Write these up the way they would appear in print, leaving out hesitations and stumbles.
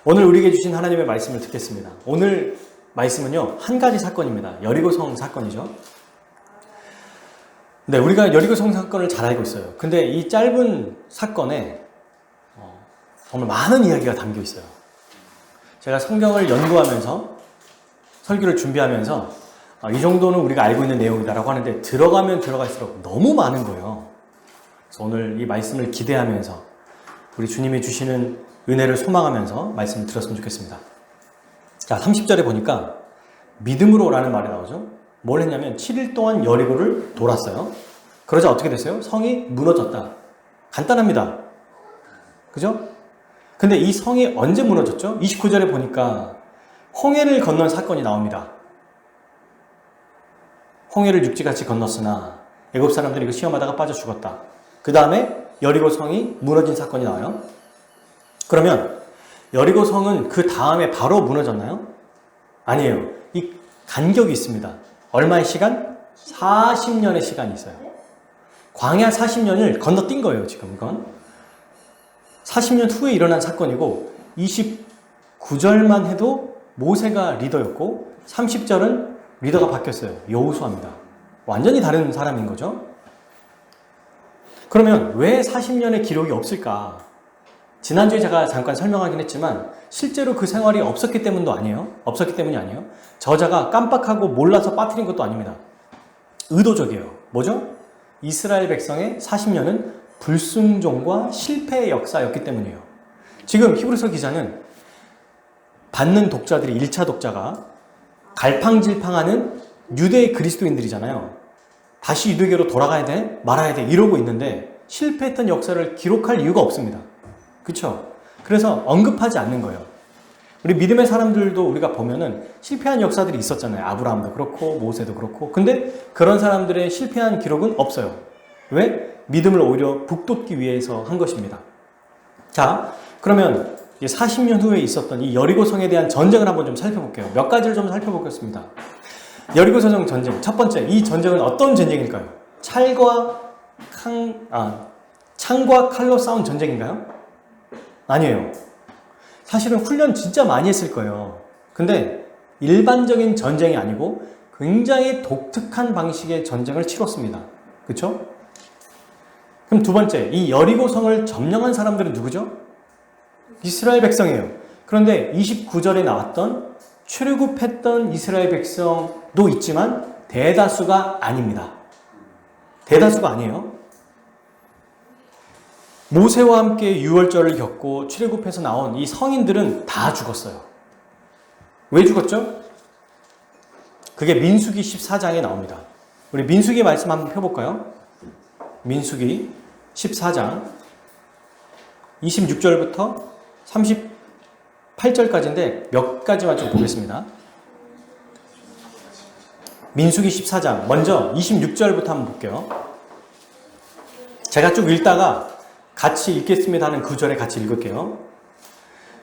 오늘 우리에게 주신 하나님의 말씀을 듣겠습니다. 오늘 말씀은요, 한 가지 사건입니다. 여리고성 사건이죠. 네, 우리가 여리고성 사건을 잘 알고 있어요. 근데 이 짧은 사건에 정말 많은 이야기가 담겨 있어요. 제가 성경을 연구하면서 설교를 준비하면서 이 정도는 우리가 알고 있는 내용이다라고 하는데 들어가면 들어갈수록 너무 많은 거예요. 그래서 오늘 이 말씀을 기대하면서 우리 주님이 주시는 은혜를 소망하면서 말씀을 들었으면 좋겠습니다. 자, 30절에 보니까 믿음으로라는 말이 나오죠. 뭘 했냐면 7일 동안 여리고를 돌았어요. 그러자 어떻게 됐어요? 성이 무너졌다. 간단합니다. 그죠? 근데 이 성이 언제 무너졌죠? 29절에 보니까 홍해를 건넌 사건이 나옵니다. 홍해를 육지같이 건넜으나 애굽 사람들이 이거 시험하다가 빠져 죽었다. 그 다음에 여리고 성이 무너진 사건이 나와요. 그러면 여리고 성은 그 다음에 바로 무너졌나요? 아니에요. 이 간격이 있습니다. 얼마의 시간? 40년의 시간이 있어요. 광야 40년을 건너뛴 거예요, 지금 이건. 40년 후에 일어난 사건이고 29절만 해도 모세가 리더였고 30절은 리더가 바뀌었어요. 여호수아입니다. 완전히 다른 사람인 거죠. 그러면 왜 40년의 기록이 없을까? 지난주에 제가 잠깐 설명하긴 했지만 실제로 그 생활이 없었기 때문이 아니에요. 저자가 깜빡하고 몰라서 빠뜨린 것도 아닙니다. 의도적이에요. 뭐죠? 이스라엘 백성의 40년은 불순종과 실패의 역사였기 때문이에요. 지금 히브리서 기자는 받는 독자들이 1차 독자가 갈팡질팡하는 유대 그리스도인들이잖아요. 다시 유대교로 돌아가야 돼? 말아야 돼? 이러고 있는데 실패했던 역사를 기록할 이유가 없습니다. 그렇죠? 그래서 언급하지 않는 거예요. 우리 믿음의 사람들도 우리가 보면은 실패한 역사들이 있었잖아요. 아브라함도 그렇고 모세도 그렇고. 근데 그런 사람들의 실패한 기록은 없어요. 왜? 믿음을 오히려 북돋기 위해서 한 것입니다. 자, 그러면 40년 후에 있었던 이 여리고성에 대한 전쟁을 한번 좀 살펴볼게요. 몇 가지를 좀 살펴보겠습니다. 여리고성 전쟁. 첫 번째, 이 전쟁은 어떤 전쟁일까요? 창과 칼로 싸운 전쟁인가요? 아니에요. 사실은 훈련 진짜 많이 했을 거예요. 근데 일반적인 전쟁이 아니고 굉장히 독특한 방식의 전쟁을 치렀습니다. 그렇죠? 그럼 두 번째, 이 여리고성을 점령한 사람들은 누구죠? 이스라엘 백성이에요. 그런데 29절에 나왔던 출애굽했던 이스라엘 백성도 있지만 대다수가 아닙니다. 대다수가 아니에요. 모세와 함께 유월절을 겪고 출애굽해서 나온 이 성인들은 다 죽었어요. 왜 죽었죠? 그게 민수기 14장에 나옵니다. 우리 민수기 말씀 한번 펴볼까요? 민수기 14장 26절부터 38절까지인데 몇 가지만 좀 보겠습니다. 민수기 14장 먼저 26절부터 한번 볼게요. 제가 쭉 읽다가 같이 읽겠습니다 하는 구절에 같이 읽을게요.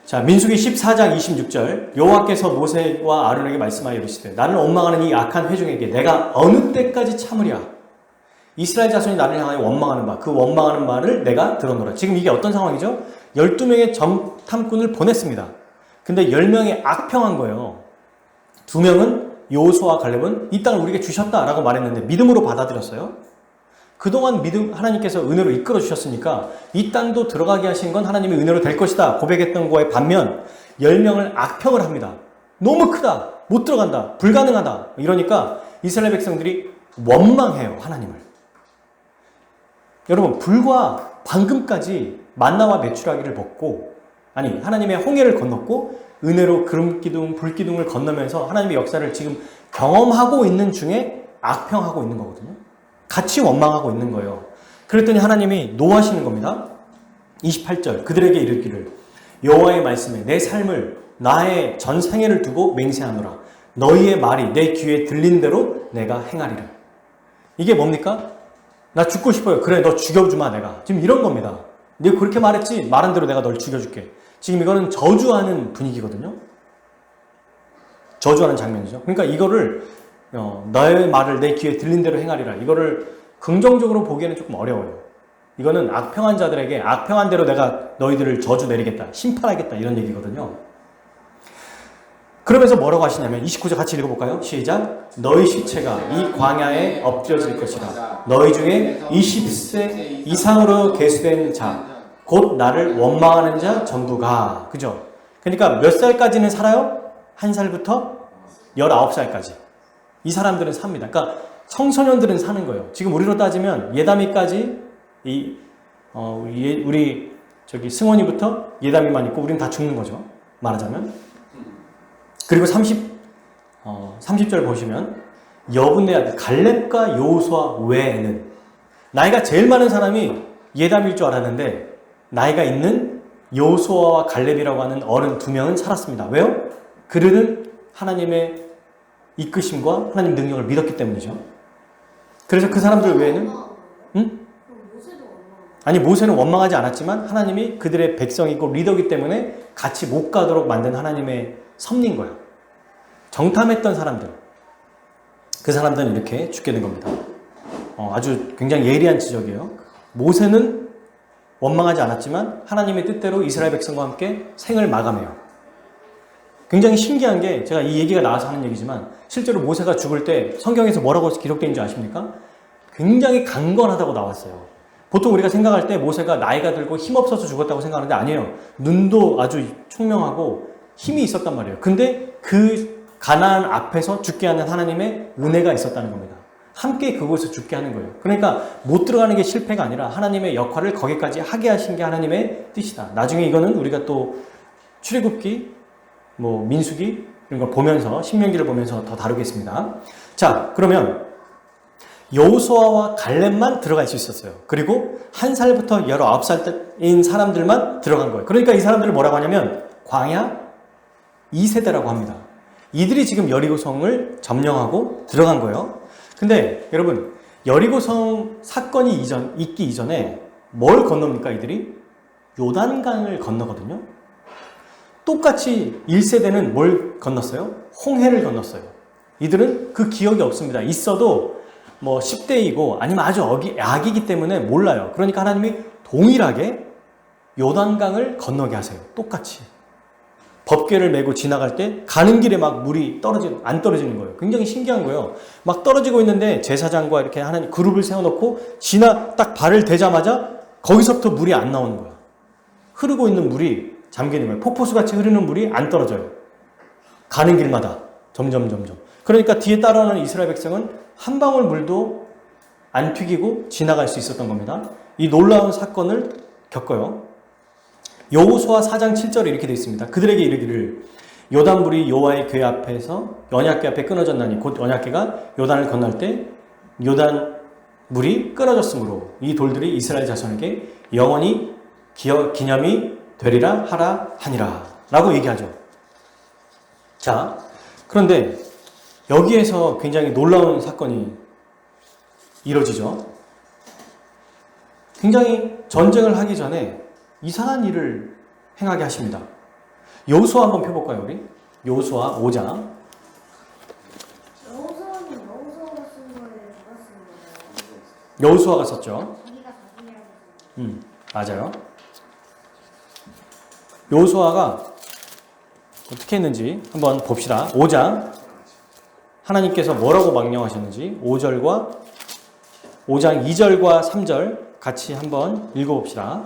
자, 민수기 14장 26절 여호와께서 모세와 아론에게 말씀하여 이르시되 나를 원망하는 이 악한 회중에게 내가 어느 때까지 참으랴. 이스라엘 자손이 나를 향하여 원망하는 바, 그 원망하는 말을 내가 들었노라. 지금 이게 어떤 상황이죠? 12명의 정탐꾼을 보냈습니다. 근데 10명이 악평한 거예요. 2명은 여호수아와 갈렙은 이 땅을 우리에게 주셨다라고 말했는데 믿음으로 받아들였어요. 그동안 하나님께서 은혜로 이끌어 주셨으니까 이 땅도 들어가게 하신 건 하나님의 은혜로 될 것이다 고백했던 거에 반면 10명을 악평을 합니다. 너무 크다, 못 들어간다, 불가능하다. 이러니까 이스라엘 백성들이 원망해요, 하나님을. 여러분, 불과 방금까지 만나와 메추라기를 먹고, 하나님의 홍해를 건넜고 은혜로 구름기둥, 불기둥을 건너면서 하나님의 역사를 지금 경험하고 있는 중에 악평하고 있는 거거든요. 같이 원망하고 있는 거예요. 그랬더니 하나님이 노하시는 겁니다. 28절 그들에게 이르기를 여호와의 말씀에 내 삶을 나의 전 생애를 두고 맹세하노라. 너희의 말이 내 귀에 들린 대로 내가 행하리라. 이게 뭡니까? 나 죽고 싶어요. 그래, 너 죽여주마 내가. 지금 이런 겁니다. 네가 그렇게 말했지? 말한 대로 내가 널 죽여줄게. 지금 이거는 저주하는 분위기거든요. 저주하는 장면이죠. 그러니까 이거를 너의 말을 내 귀에 들린 대로 행하리라. 이거를 긍정적으로 보기에는 조금 어려워요. 이거는 악평한 자들에게 악평한 대로 내가 너희들을 저주 내리겠다, 심판하겠다 이런 얘기거든요. 그러면서 뭐라고 하시냐면 29절 같이 읽어볼까요? 시작. 너희 시체가 이 광야에 엎드려질 것이라. 너희 중에 20세 이상으로 계수된 자, 곧 나를 원망하는 자 전부가. 그죠? 그러니까 몇 살까지는 살아요? 1살부터 19살까지. 이 사람들은 삽니다. 그러니까 청소년들은 사는 거예요. 지금 우리로 따지면 예담이까지 우리 저기 승원이부터 예담이만 있고 우리는 다 죽는 거죠. 말하자면. 그리고 30절 보시면 여분의 아들 갈렙과 여호수아 외에는 나이가 제일 많은 사람이 예담일 줄 알았는데 나이가 있는 여호수아와 갈렙이라고 하는 어른 2명은 살았습니다. 왜요? 그들은 하나님의 이끄심과 하나님 능력을 믿었기 때문이죠. 그래서 그 사람들 외에는 아니 모세는 원망하지 않았지만 하나님이 그들의 백성이고 리더이기 때문에 같이 못 가도록 만든 하나님의 섭리인 거야. 정탐했던 사람들, 그 사람들은 이렇게 죽게 된 겁니다. 아주 굉장히 예리한 지적이에요. 모세는 원망하지 않았지만 하나님의 뜻대로 이스라엘 백성과 함께 생을 마감해요. 굉장히 신기한 게 제가 이 얘기가 나와서 하는 얘기지만 실제로 모세가 죽을 때 성경에서 뭐라고 기록되어 있는지 아십니까? 굉장히 강건하다고 나왔어요. 보통 우리가 생각할 때 모세가 나이가 들고 힘없어서 죽었다고 생각하는데 아니에요. 눈도 아주 총명하고 힘이 있었단 말이에요. 근데 그 가나안 앞에서 죽게 하는 하나님의 은혜가 있었다는 겁니다. 함께 그곳에서 죽게 하는 거예요. 그러니까 못 들어가는 게 실패가 아니라 하나님의 역할을 거기까지 하게 하신 게 하나님의 뜻이다. 나중에 이거는 우리가 또 출애굽기, 민수기 이런 걸 보면서 신명기를 보면서 더 다루겠습니다. 자, 그러면 여호수아와 갈렙만 들어갈 수 있었어요. 그리고 1살부터 19살인 사람들만 들어간 거예요. 그러니까 이 사람들을 뭐라고 하냐면 광야 2세대라고 합니다. 이들이 지금 여리고성을 점령하고 들어간 거예요. 근데 여러분 여리고성 사건이 있기 이전에 뭘 건넙니까 이들이? 요단강을 건너거든요. 똑같이 1세대는 뭘 건넜어요? 홍해를 건넜어요. 이들은 그 기억이 없습니다. 있어도 10대이고 아니면 아주 악이기 때문에 몰라요. 그러니까 하나님이 동일하게 요단강을 건너게 하세요. 똑같이. 법궤를 메고 지나갈 때 가는 길에 막 물이 안 떨어지는 거예요. 굉장히 신기한 거예요. 막 떨어지고 있는데 제사장과 이렇게 하나님 그룹을 세워놓고 딱 발을 대자마자 거기서부터 물이 안 나오는 거야. 흐르고 있는 물이 잠기는 거예요. 폭포수같이 흐르는 물이 안 떨어져요. 가는 길마다 점점. 그러니까 뒤에 따라오는 이스라엘 백성은 한 방울 물도 안 튀기고 지나갈 수 있었던 겁니다. 이 놀라운 사건을 겪어요. 여호수아 4장 7절에 이렇게 되어 있습니다. 그들에게 이르기를 요단물이 여호와의 궤 앞에서 언약궤 앞에 끊어졌나니 곧 언약궤가 요단을 건널 때 요단물이 끊어졌으므로 이 돌들이 이스라엘 자손에게 영원히 기념이 되리라 하라 하니라 라고 얘기하죠. 자, 그런데 여기에서 굉장히 놀라운 사건이 이루어지죠. 굉장히 전쟁을 하기 전에 이상한 일을 행하게 하십니다. 여호수아 한번 펴볼까요, 우리? 여호수아 5장. 여호수아는 여호수아가 쓴 거예요, 누가 쓴 거예요? 여호수아가 썼죠. 자기가 자기라고 쓴 맞아요. 여호수아가 어떻게 했는지 한번 봅시다. 5장. 하나님께서 뭐라고 명령하셨는지 5장 2절과 3절 같이 한번 읽어봅시다.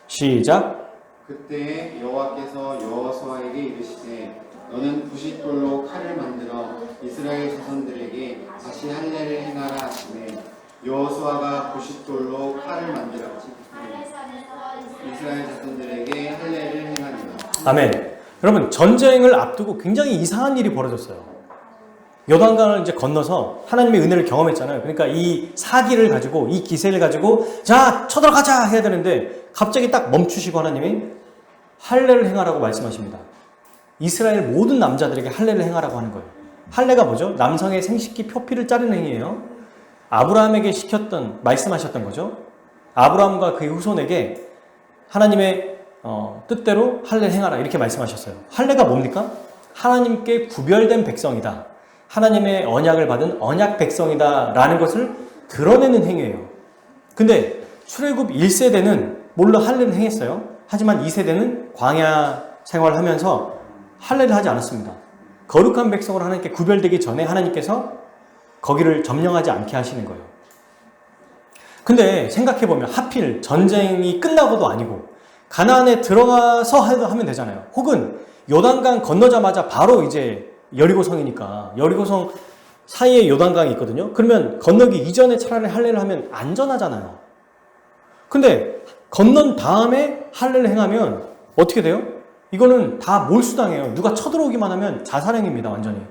시작. 그때 여호와께서 여호수아에게 이르시되 너는 부싯돌로 칼을 만들어 이스라엘 자손들에게 다시 할례를 행하라 하시매 여호수아가 부싯돌로 칼을 만들었지 이스라엘 자손들에게 할례를 행하니라. 아멘. 여러분 전쟁을 앞두고 굉장히 이상한 일이 벌어졌어요. 요단강을 이제 건너서 하나님의 은혜를 경험했잖아요. 그러니까 이 사기를 가지고 이 기세를 가지고 자 쳐들어가자 해야 되는데 갑자기 딱 멈추시고 하나님이 할례를 행하라고 말씀하십니다. 이스라엘 모든 남자들에게 할례를 행하라고 하는 거예요. 할례가 뭐죠? 남성의 생식기 표피를 자르는 행위예요. 아브라함에게 말씀하셨던 거죠. 아브라함과 그의 후손에게 하나님의 뜻대로 할례를 행하라 이렇게 말씀하셨어요. 할례가 뭡니까? 하나님께 구별된 백성이다. 하나님의 언약을 받은 언약 백성이다 라는 것을 드러내는 행위예요. 근데 출애굽 1세대는 물론 할례는 행했어요. 하지만 2세대는 광야 생활을 하면서 할례를 하지 않았습니다. 거룩한 백성으로 하나님께 구별되기 전에 하나님께서 거기를 점령하지 않게 하시는 거예요. 근데 생각해보면 하필 전쟁이 끝나고도 아니고 가나안에 들어가서 하면 되잖아요. 혹은 요단강 건너자마자 바로 이제 여리고성이니까 여리고성 사이에 요단강이 있거든요. 그러면 건너기 이전에 차라리 할례를 하면 안전하잖아요. 근데 건넌 다음에 할례를 행하면 어떻게 돼요? 이거는 다 몰수당해요. 누가 쳐들어오기만 하면 자살행위입니다. 완전히.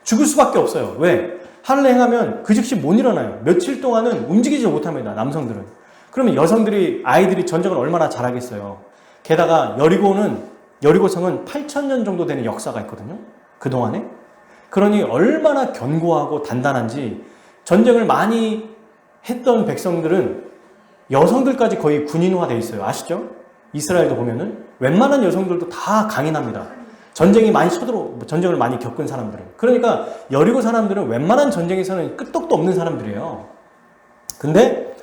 죽을 수밖에 없어요. 왜? 할례 행하면 그 즉시 못 일어나요. 며칠 동안은 움직이지 못합니다. 남성들은. 그러면 여성들이 아이들이 전쟁을 얼마나 잘하겠어요. 게다가 여리고성은 8,000년 정도 되는 역사가 있거든요. 그동안에. 그러니 얼마나 견고하고 단단한지 전쟁을 많이 했던 백성들은 여성들까지 거의 군인화되어 있어요. 아시죠? 이스라엘도 보면은 웬만한 여성들도 다 강인합니다. 전쟁을 많이 겪은 사람들은. 그러니까 여리고 사람들은 웬만한 전쟁에서는 끄떡도 없는 사람들이에요. 근데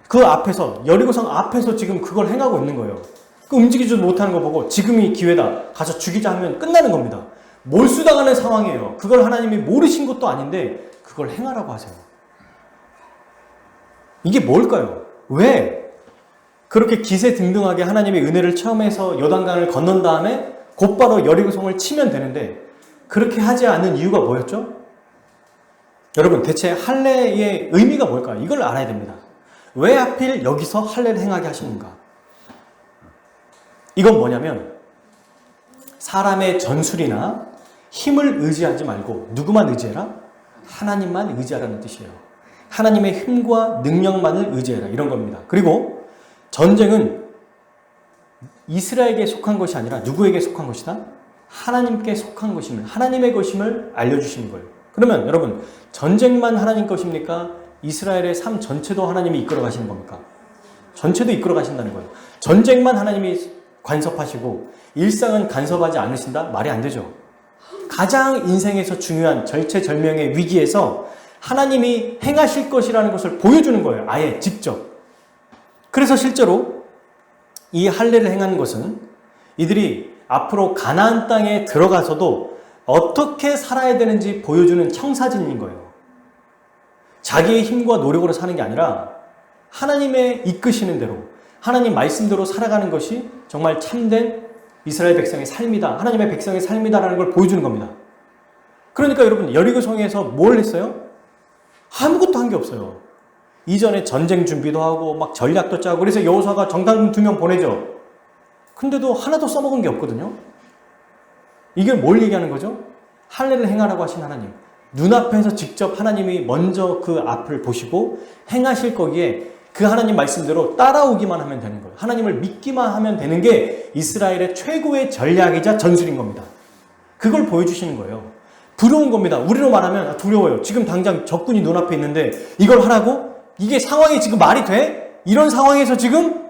그 앞에서 여리고성 앞에서 지금 그걸 행하고 있는 거예요. 그 움직이지도 못하는 거 보고 지금이 기회다. 가서 죽이자 하면 끝나는 겁니다. 몰수당하는 상황이에요. 그걸 하나님이 모르신 것도 아닌데 그걸 행하라고 하세요. 이게 뭘까요? 왜 그렇게 기세등등하게 하나님의 은혜를 체험해서 요단강을 건넌 다음에 곧바로 여리고성을 치면 되는데 그렇게 하지 않는 이유가 뭐였죠? 여러분 대체 할례의 의미가 뭘까요? 이걸 알아야 됩니다. 왜 하필 여기서 할례를 행하게 하시는가? 이건 뭐냐면 사람의 전술이나 힘을 의지하지 말고 누구만 의지해라? 하나님만 의지하라는 뜻이에요. 하나님의 힘과 능력만을 의지해라 이런 겁니다. 그리고 전쟁은 이스라엘에게 속한 것이 아니라 누구에게 속한 것이다? 하나님께 속한 것임을, 하나님의 것임을 알려주시는 거예요. 그러면 여러분 전쟁만 하나님 것입니까? 이스라엘의 삶 전체도 하나님이 이끌어 가시는 겁니까? 전체도 이끌어 가신다는 거예요. 전쟁만 하나님이 간섭하시고 일상은 간섭하지 않으신다? 말이 안 되죠. 가장 인생에서 중요한 절체절명의 위기에서 하나님이 행하실 것이라는 것을 보여주는 거예요. 아예 직접. 그래서 실제로 이 할례를 행한 것은 이들이 앞으로 가나안 땅에 들어가서도 어떻게 살아야 되는지 보여주는 청사진인 거예요. 자기의 힘과 노력으로 사는 게 아니라 하나님의 이끄시는 대로 하나님 말씀대로 살아가는 것이 정말 참된 이스라엘 백성의 삶이다. 하나님의 백성의 삶이다라는 걸 보여주는 겁니다. 그러니까 여러분 여리고성에서 뭘 했어요? 아무것도 한 게 없어요. 이전에 전쟁 준비도 하고 막 전략도 짜고 그래서 여호수아가 정탐꾼 2명 보내죠. 근데도 하나도 써먹은 게 없거든요. 이게 뭘 얘기하는 거죠? 할례를 행하라고 하신 하나님. 눈앞에서 직접 하나님이 먼저 그 앞을 보시고 행하실 거기에 그 하나님 말씀대로 따라오기만 하면 되는 거예요. 하나님을 믿기만 하면 되는 게 이스라엘의 최고의 전략이자 전술인 겁니다. 그걸 보여주시는 거예요. 두려운 겁니다. 우리로 말하면 두려워요. 지금 당장 적군이 눈앞에 있는데 이걸 하라고? 이게 상황이 지금 말이 돼? 이런 상황에서 지금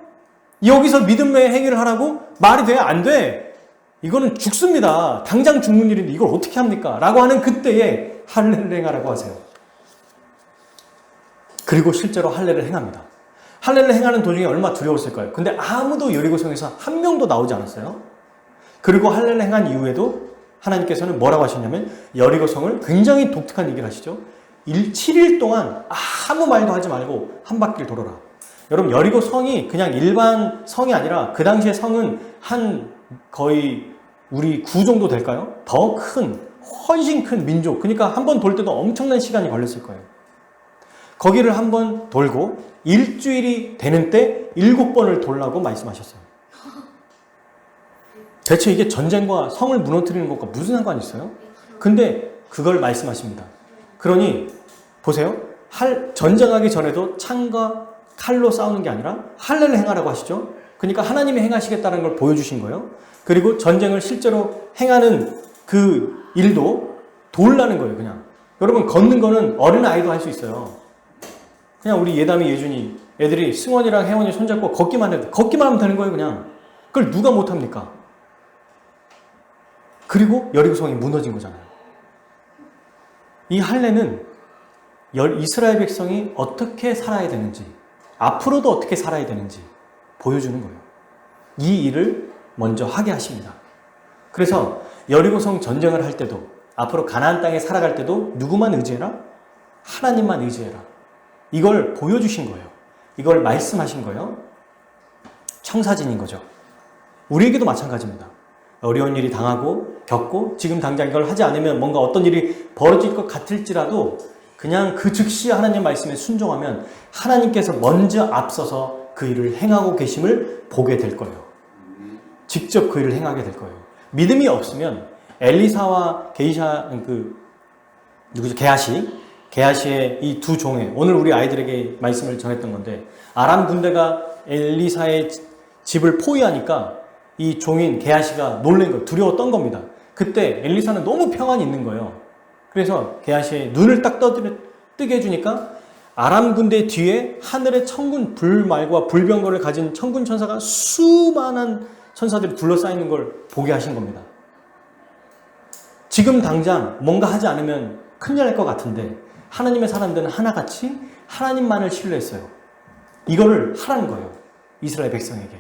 여기서 믿음의 행위를 하라고? 말이 돼? 안 돼. 이거는 죽습니다. 당장 죽는 일인데 이걸 어떻게 합니까? 라고 하는 그때에 할례를 행하라고 하세요. 그리고 실제로 할례를 행합니다. 할례를 행하는 도중에 얼마나 두려웠을까요? 근데 아무도 여리고성에서 한 명도 나오지 않았어요. 그리고 할례를 행한 이후에도 하나님께서는 뭐라고 하셨냐면 여리고성을 굉장히 독특한 얘기를 하시죠. 7일 동안 아무 말도 하지 말고 한 바퀴를 돌아라. 여러분 여리고 성이 그냥 일반 성이 아니라 그 당시의 성은 한 거의 우리 구 정도 될까요? 더 큰, 훨씬 큰 민족. 그러니까 한 번 돌 때도 엄청난 시간이 걸렸을 거예요. 거기를 한 번 돌고 일주일이 되는 때 7번을 돌라고 말씀하셨어요. 대체 이게 전쟁과 성을 무너뜨리는 것과 무슨 상관이 있어요? 근데 그걸 말씀하십니다. 그러니 보세요. 전쟁하기 전에도 창과 칼로 싸우는 게 아니라 할례를 행하라고 하시죠. 그러니까 하나님이 행하시겠다는 걸 보여주신 거예요. 그리고 전쟁을 실제로 행하는 그 일도 도우라는 거예요. 그냥 여러분 걷는 거는 어린아이도 할 수 있어요. 그냥 우리 예담이 예준이 애들이 승원이랑 혜원이 손잡고 걷기만 하면 되는 거예요. 그냥 그걸 누가 못합니까? 그리고 여리고성이 무너진 거잖아요. 이 할례는 이스라엘 백성이 어떻게 살아야 되는지 앞으로도 어떻게 살아야 되는지 보여주는 거예요. 이 일을 먼저 하게 하십니다. 그래서 여리고성 전쟁을 할 때도 앞으로 가나안 땅에 살아갈 때도 누구만 의지해라? 하나님만 의지해라. 이걸 보여주신 거예요. 이걸 말씀하신 거예요. 청사진인 거죠. 우리에게도 마찬가지입니다. 어려운 일이 당하고 겪고 지금 당장 이걸 하지 않으면 뭔가 어떤 일이 벌어질 것 같을지라도 그냥 그 즉시 하나님 말씀에 순종하면 하나님께서 먼저 앞서서 그 일을 행하고 계심을 보게 될 거예요. 직접 그 일을 행하게 될 거예요. 믿음이 없으면 엘리사와 게하시의 이 두 종의 오늘 우리 아이들에게 말씀을 전했던 건데 아람 군대가 엘리사의 집을 포위하니까 이 종인 게하시가 놀란 거예요. 두려워 떤 겁니다. 그때 엘리사는 너무 평안이 있는 거예요. 그래서 게하시의 눈을 딱 뜨게 해주니까 아람 군대 뒤에 하늘의 천군 불말과 불병거를 가진 천군 천사가 수많은 천사들이 둘러싸이는 걸 보게 하신 겁니다. 지금 당장 뭔가 하지 않으면 큰일 날 것 같은데 하나님의 사람들은 하나같이 하나님만을 신뢰했어요. 이거를 하라는 거예요. 이스라엘 백성에게.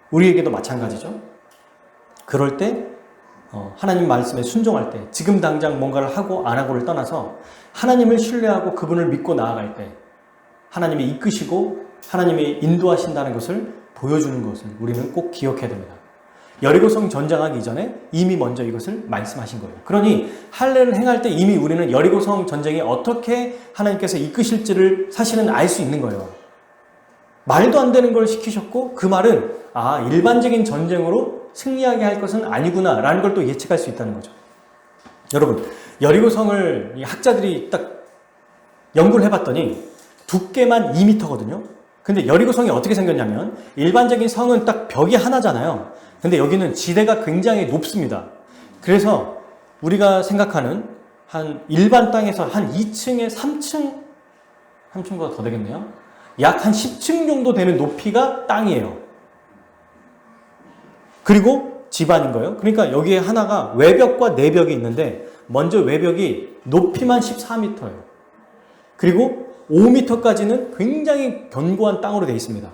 우리에게도 마찬가지죠. 그럴 때 하나님 말씀에 순종할 때 지금 당장 뭔가를 하고 안 하고를 떠나서 하나님을 신뢰하고 그분을 믿고 나아갈 때 하나님이 이끄시고 하나님이 인도하신다는 것을 보여주는 것을 우리는 꼭 기억해야 됩니다. 여리고성 전쟁하기 이전에 이미 먼저 이것을 말씀하신 거예요. 그러니 할례를 행할 때 이미 우리는 여리고성 전쟁이 어떻게 하나님께서 이끄실지를 사실은 알 수 있는 거예요. 말도 안 되는 걸 시키셨고 그 말은 일반적인 전쟁으로 승리하게 할 것은 아니구나 라는 걸 또 예측할 수 있다는 거죠. 여러분, 여리고성을 학자들이 딱 연구를 해봤더니 두께만 2m거든요. 근데 여리고성이 어떻게 생겼냐면 일반적인 성은 딱 벽이 하나잖아요. 근데 여기는 지대가 굉장히 높습니다. 그래서 우리가 생각하는 한 일반 땅에서 한 2층에 3층보다 더 되겠네요. 약 한 10층 정도 되는 높이가 땅이에요. 그리고 집안인 거예요. 그러니까 여기에 하나가 외벽과 내벽이 있는데 먼저 외벽이 높이만 14m예요. 그리고 5m까지는 굉장히 견고한 땅으로 되어 있습니다.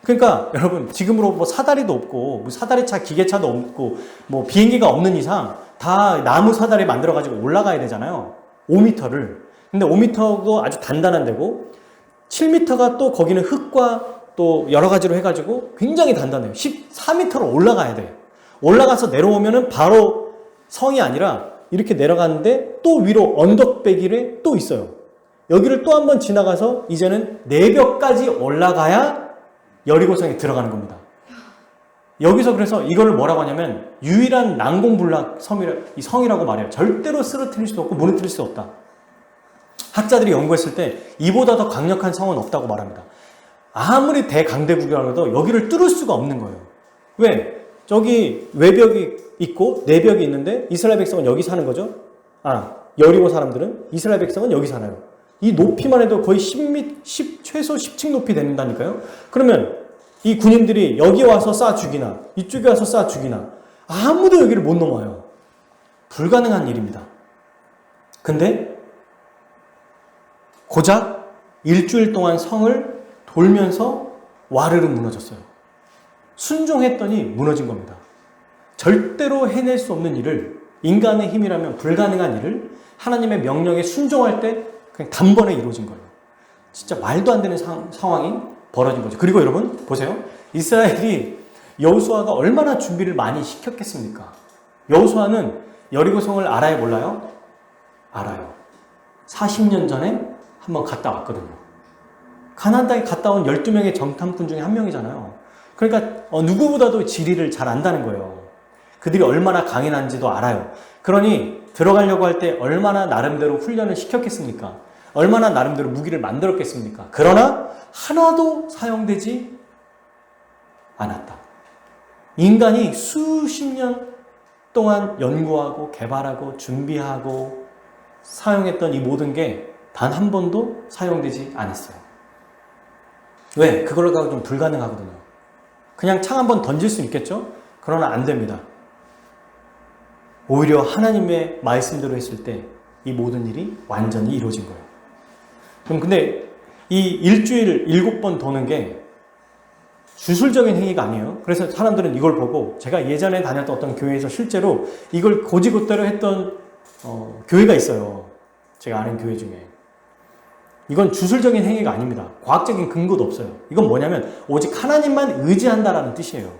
그러니까 여러분 지금으로 뭐 사다리도 없고 뭐 사다리차 기계차도 없고 뭐 비행기가 없는 이상 다 나무 사다리 만들어 가지고 올라가야 되잖아요. 5m를. 근데 5m도 아주 단단한 데고 7m가 또 거기는 흙과 또 여러 가지로 해가지고 굉장히 단단해요. 14m로 올라가야 돼요. 올라가서 내려오면은 바로 성이 아니라 이렇게 내려가는데 또 위로 언덕배기에 또 있어요. 여기를 또 한번 지나가서 이제는 내벽까지 올라가야 여리고성에 들어가는 겁니다. 여기서 그래서 이걸 뭐라고 하냐면 유일한 난공불락 성이라고 말해요. 절대로 쓰러뜨릴 수도 없고 무너뜨릴 수 없다. 학자들이 연구했을 때 이보다 더 강력한 성은 없다고 말합니다. 아무리 대강대국이라도 여기를 뚫을 수가 없는 거예요. 왜? 저기 외벽이 있고 내벽이 있는데 이스라엘 백성은 여기 사는 거죠. 여리고 사람들은 이스라엘 백성은 여기 살아요. 이 높이만 해도 거의 최소 10층 높이 된다니까요. 그러면 이 군인들이 여기 와서 쏴 죽이나 이쪽에 와서 쏴 죽이나 아무도 여기를 못 넘어요. 불가능한 일입니다. 근데 고작 일주일 동안 성을 돌면서 와르르 무너졌어요. 순종했더니 무너진 겁니다. 절대로 해낼 수 없는 일을 인간의 힘이라면 불가능한 일을 하나님의 명령에 순종할 때 그냥 단번에 이루어진 거예요. 진짜 말도 안 되는 상황이 벌어진 거죠. 그리고 여러분 보세요. 이스라엘이 여호수아가 얼마나 준비를 많이 시켰겠습니까? 여호수아는 여리고성을 알아요 몰라요? 알아요. 40년 전에 한번 갔다 왔거든요. 가나안 땅에 갔다 온 12명의 정탐꾼 중에 한 명이잖아요. 그러니까 누구보다도 지리를 잘 안다는 거예요. 그들이 얼마나 강인한지도 알아요. 그러니 들어가려고 할 때 얼마나 나름대로 훈련을 시켰겠습니까? 얼마나 나름대로 무기를 만들었겠습니까? 그러나 하나도 사용되지 않았다. 인간이 수십 년 동안 연구하고 개발하고 준비하고 사용했던 이 모든 게 단 한 번도 사용되지 않았어요. 왜? 그걸로 가고 좀 불가능하거든요. 그냥 창 한번 던질 수 있겠죠? 그러나 안 됩니다. 오히려 하나님의 말씀대로 했을 때 이 모든 일이 완전히 이루어진 거예요. 그럼 근데 이 일주일 7번 도는 게 주술적인 행위가 아니에요. 그래서 사람들은 이걸 보고 제가 예전에 다녔던 어떤 교회에서 실제로 이걸 고지고대로 했던 교회가 있어요. 제가 아는 교회 중에. 이건 주술적인 행위가 아닙니다. 과학적인 근거도 없어요. 이건 뭐냐면 오직 하나님만 의지한다라는 뜻이에요.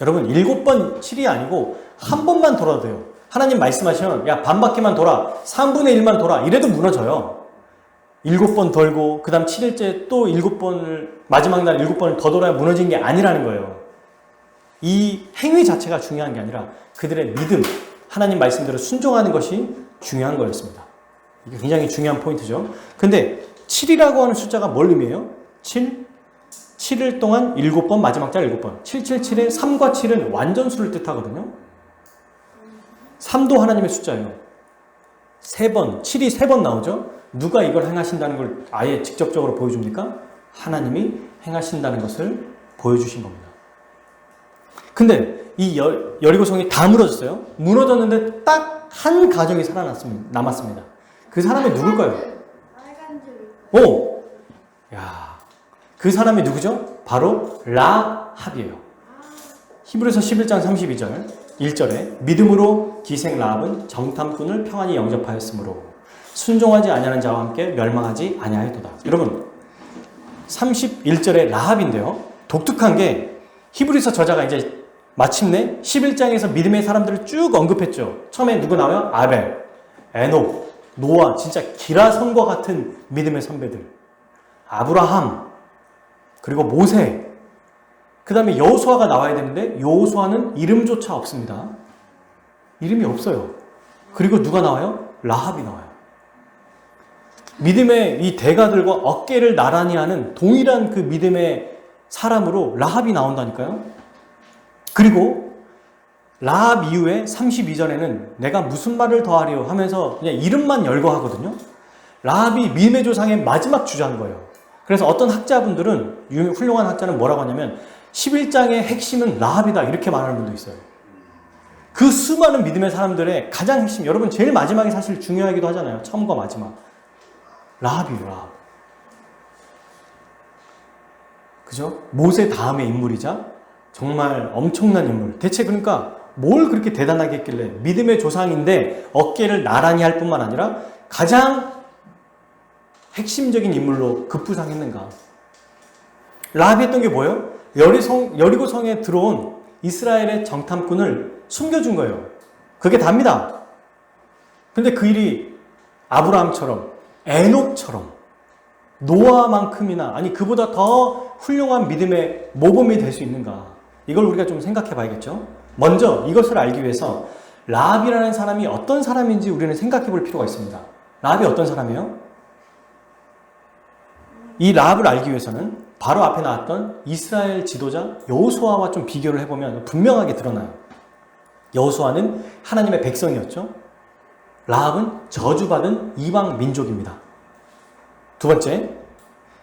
여러분 7번 7이 아니고 한 번만 돌아도 돼요. 하나님 말씀하시면 야 반바퀴만 돌아 3분의 1만 돌아 이래도 무너져요. 7번 돌고 그 다음 7일째 또 7번을 마지막 날 7번을 더 돌아야 무너진 게 아니라는 거예요. 이 행위 자체가 중요한 게 아니라 그들의 믿음, 하나님 말씀대로 순종하는 것이 중요한 거였습니다. 이게 굉장히 중요한 포인트죠. 근데 7이라고 하는 숫자가 뭘 의미해요? 7? 7일 동안 7번, 마지막 자 7번. 777에 3과 7은 완전수를 뜻하거든요. 3도 하나님의 숫자예요. 3번, 7이 3번 나오죠? 누가 이걸 행하신다는 걸 아예 직접적으로 보여줍니까? 하나님이 행하신다는 것을 보여주신 겁니다. 근데 이 여리고성이 다 무너졌어요. 무너졌는데 딱 한 가정이 남았습니다. 그 사람이 누굴까요? 빨간 줄. 오! 야, 그 사람이 누구죠? 바로 라합이에요. 히브리서 11장 32절 1절에 믿음으로 기생 라합은 정탐꾼을 평안히 영접하였으므로 순종하지 아니하는 자와 함께 멸망하지 아니하였도다. 여러분 31절에 라합인데요. 독특한 게 히브리서 저자가 이제 마침내 11장에서 믿음의 사람들을 쭉 언급했죠. 처음에 누구 나와요? 아벨, 에녹, 노아, 진짜 기라성과 같은 믿음의 선배들. 아브라함, 그리고 모세, 그 다음에 여호수아가 나와야 되는데 여호수아는 이름조차 없습니다. 이름이 없어요. 그리고 누가 나와요? 라합이 나와요. 믿음의 이 대가들과 어깨를 나란히 하는 동일한 그 믿음의 사람으로 라합이 나온다니까요. 그리고 라합 이후에 32절에는 내가 무슨 말을 더하려 하면서 그냥 이름만 열거하거든요. 라합이 믿음의 조상의 마지막 주자인 거예요. 그래서 어떤 학자분들은 훌륭한 학자는 뭐라고 하냐면 11장의 핵심은 라합이다 이렇게 말하는 분도 있어요. 그 수많은 믿음의 사람들의 가장 핵심, 여러분 제일 마지막이 사실 중요하기도 하잖아요. 처음과 마지막. 라합이에요. 라합. 그죠? 모세 다음의 인물이자 정말 엄청난 인물. 대체 그러니까 뭘 그렇게 대단하게 했길래 믿음의 조상인데 어깨를 나란히 할 뿐만 아니라 가장 핵심적인 인물로 급부상했는가. 라합이 했던 게 뭐예요? 여리고성에 들어온 이스라엘의 정탐꾼을 숨겨준 거예요. 그게 답니다. 근데 그 일이 아브라함처럼 에녹처럼 노아만큼이나 아니 그보다 더 훌륭한 믿음의 모범이 될 수 있는가. 이걸 우리가 좀 생각해 봐야겠죠. 먼저 이것을 알기 위해서 라합이라는 사람이 어떤 사람인지 우리는 생각해 볼 필요가 있습니다. 라합이 어떤 사람이에요? 이 라합을 알기 위해서는 바로 앞에 나왔던 이스라엘 지도자 여호수아와 좀 비교를 해보면 분명하게 드러나요. 여호수아는 하나님의 백성이었죠. 라합은 저주받은 이방 민족입니다. 두 번째,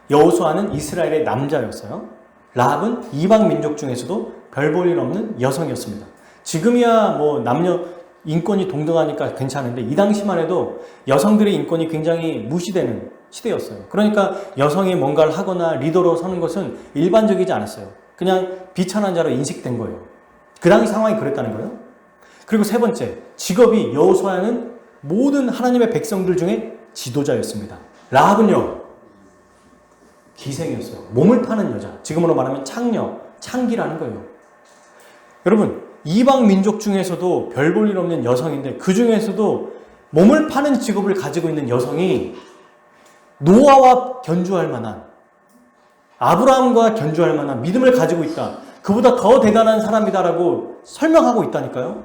여호수아는 이스라엘의 남자였어요. 라합은 이방 민족 중에서도 별 볼 일 없는 여성이었습니다. 지금이야 뭐 남녀 인권이 동등하니까 괜찮은데 이 당시만 해도 여성들의 인권이 굉장히 무시되는 시대였어요. 그러니까 여성이 뭔가를 하거나 리더로 서는 것은 일반적이지 않았어요. 그냥 비천한 자로 인식된 거예요. 그 당시 상황이 그랬다는 거예요. 그리고 세 번째, 직업이 여호수아는 모든 하나님의 백성들 중에 지도자였습니다. 라합은요, 기생이었어요. 몸을 파는 여자. 지금으로 말하면 창녀, 창기라는 거예요. 여러분, 이방 민족 중에서도 별 볼 일 없는 여성인데 그 중에서도 몸을 파는 직업을 가지고 있는 여성이 노아와 견주할 만한, 아브라함과 견주할 만한 믿음을 가지고 있다. 그보다 더 대단한 사람이다라고 설명하고 있다니까요.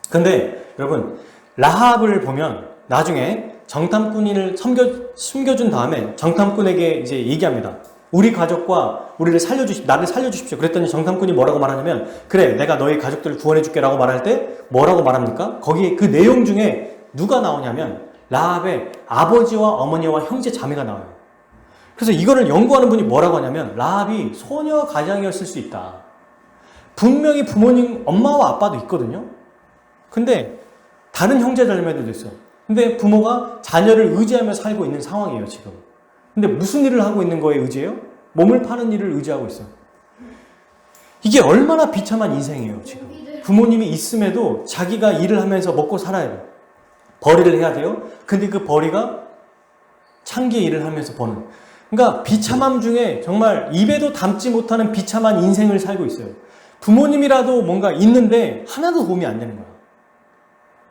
근데 여러분, 라합을 보면 나중에 정탐꾼을 숨겨준 다음에 정탐꾼에게 이제 얘기합니다. 우리 가족과 나를 살려주십시오. 그랬더니 정탐꾼이 뭐라고 말하냐면, 그래, 내가 너희 가족들을 구원해줄게 라고 말할 때 뭐라고 말합니까? 거기에 그 내용 중에 누가 나오냐면 라합의 아버지와 어머니와 형제 자매가 나와요. 그래서 이거를 연구하는 분이 뭐라고 하냐면 라합이 소녀 가장이었을 수 있다. 분명히 부모님, 엄마와 아빠도 있거든요. 근데 다른 형제 자매들도 있어요. 근데 부모가 자녀를 의지하며 살고 있는 상황이에요, 지금. 근데 무슨 일을 하고 있는 거에 의지해요? 몸을 파는 일을 의지하고 있어요. 이게 얼마나 비참한 인생이에요, 지금. 부모님이 있음에도 자기가 일을 하면서 먹고 살아야 돼요. 벌이를 해야 돼요. 근데 그 벌이가 창기의 일을 하면서 버는. 그러니까 비참함 중에 정말 입에도 담지 못하는 비참한 인생을 살고 있어요. 부모님이라도 뭔가 있는데 하나도 도움이 안 되는 거야.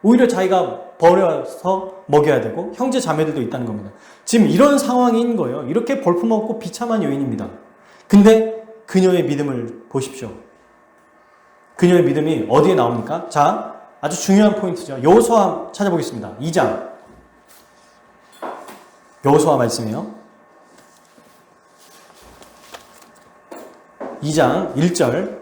오히려 자기가 버려서 먹여야 되고 형제 자매들도 있다는 겁니다. 지금 이런 상황인 거예요. 이렇게 볼품없고 비참한 여인입니다. 근데 그녀의 믿음을 보십시오. 그녀의 믿음이 어디에 나옵니까? 자, 아주 중요한 포인트죠. 여호수아 찾아보겠습니다. 2장. 여호수아 말씀이요. 2장 1절.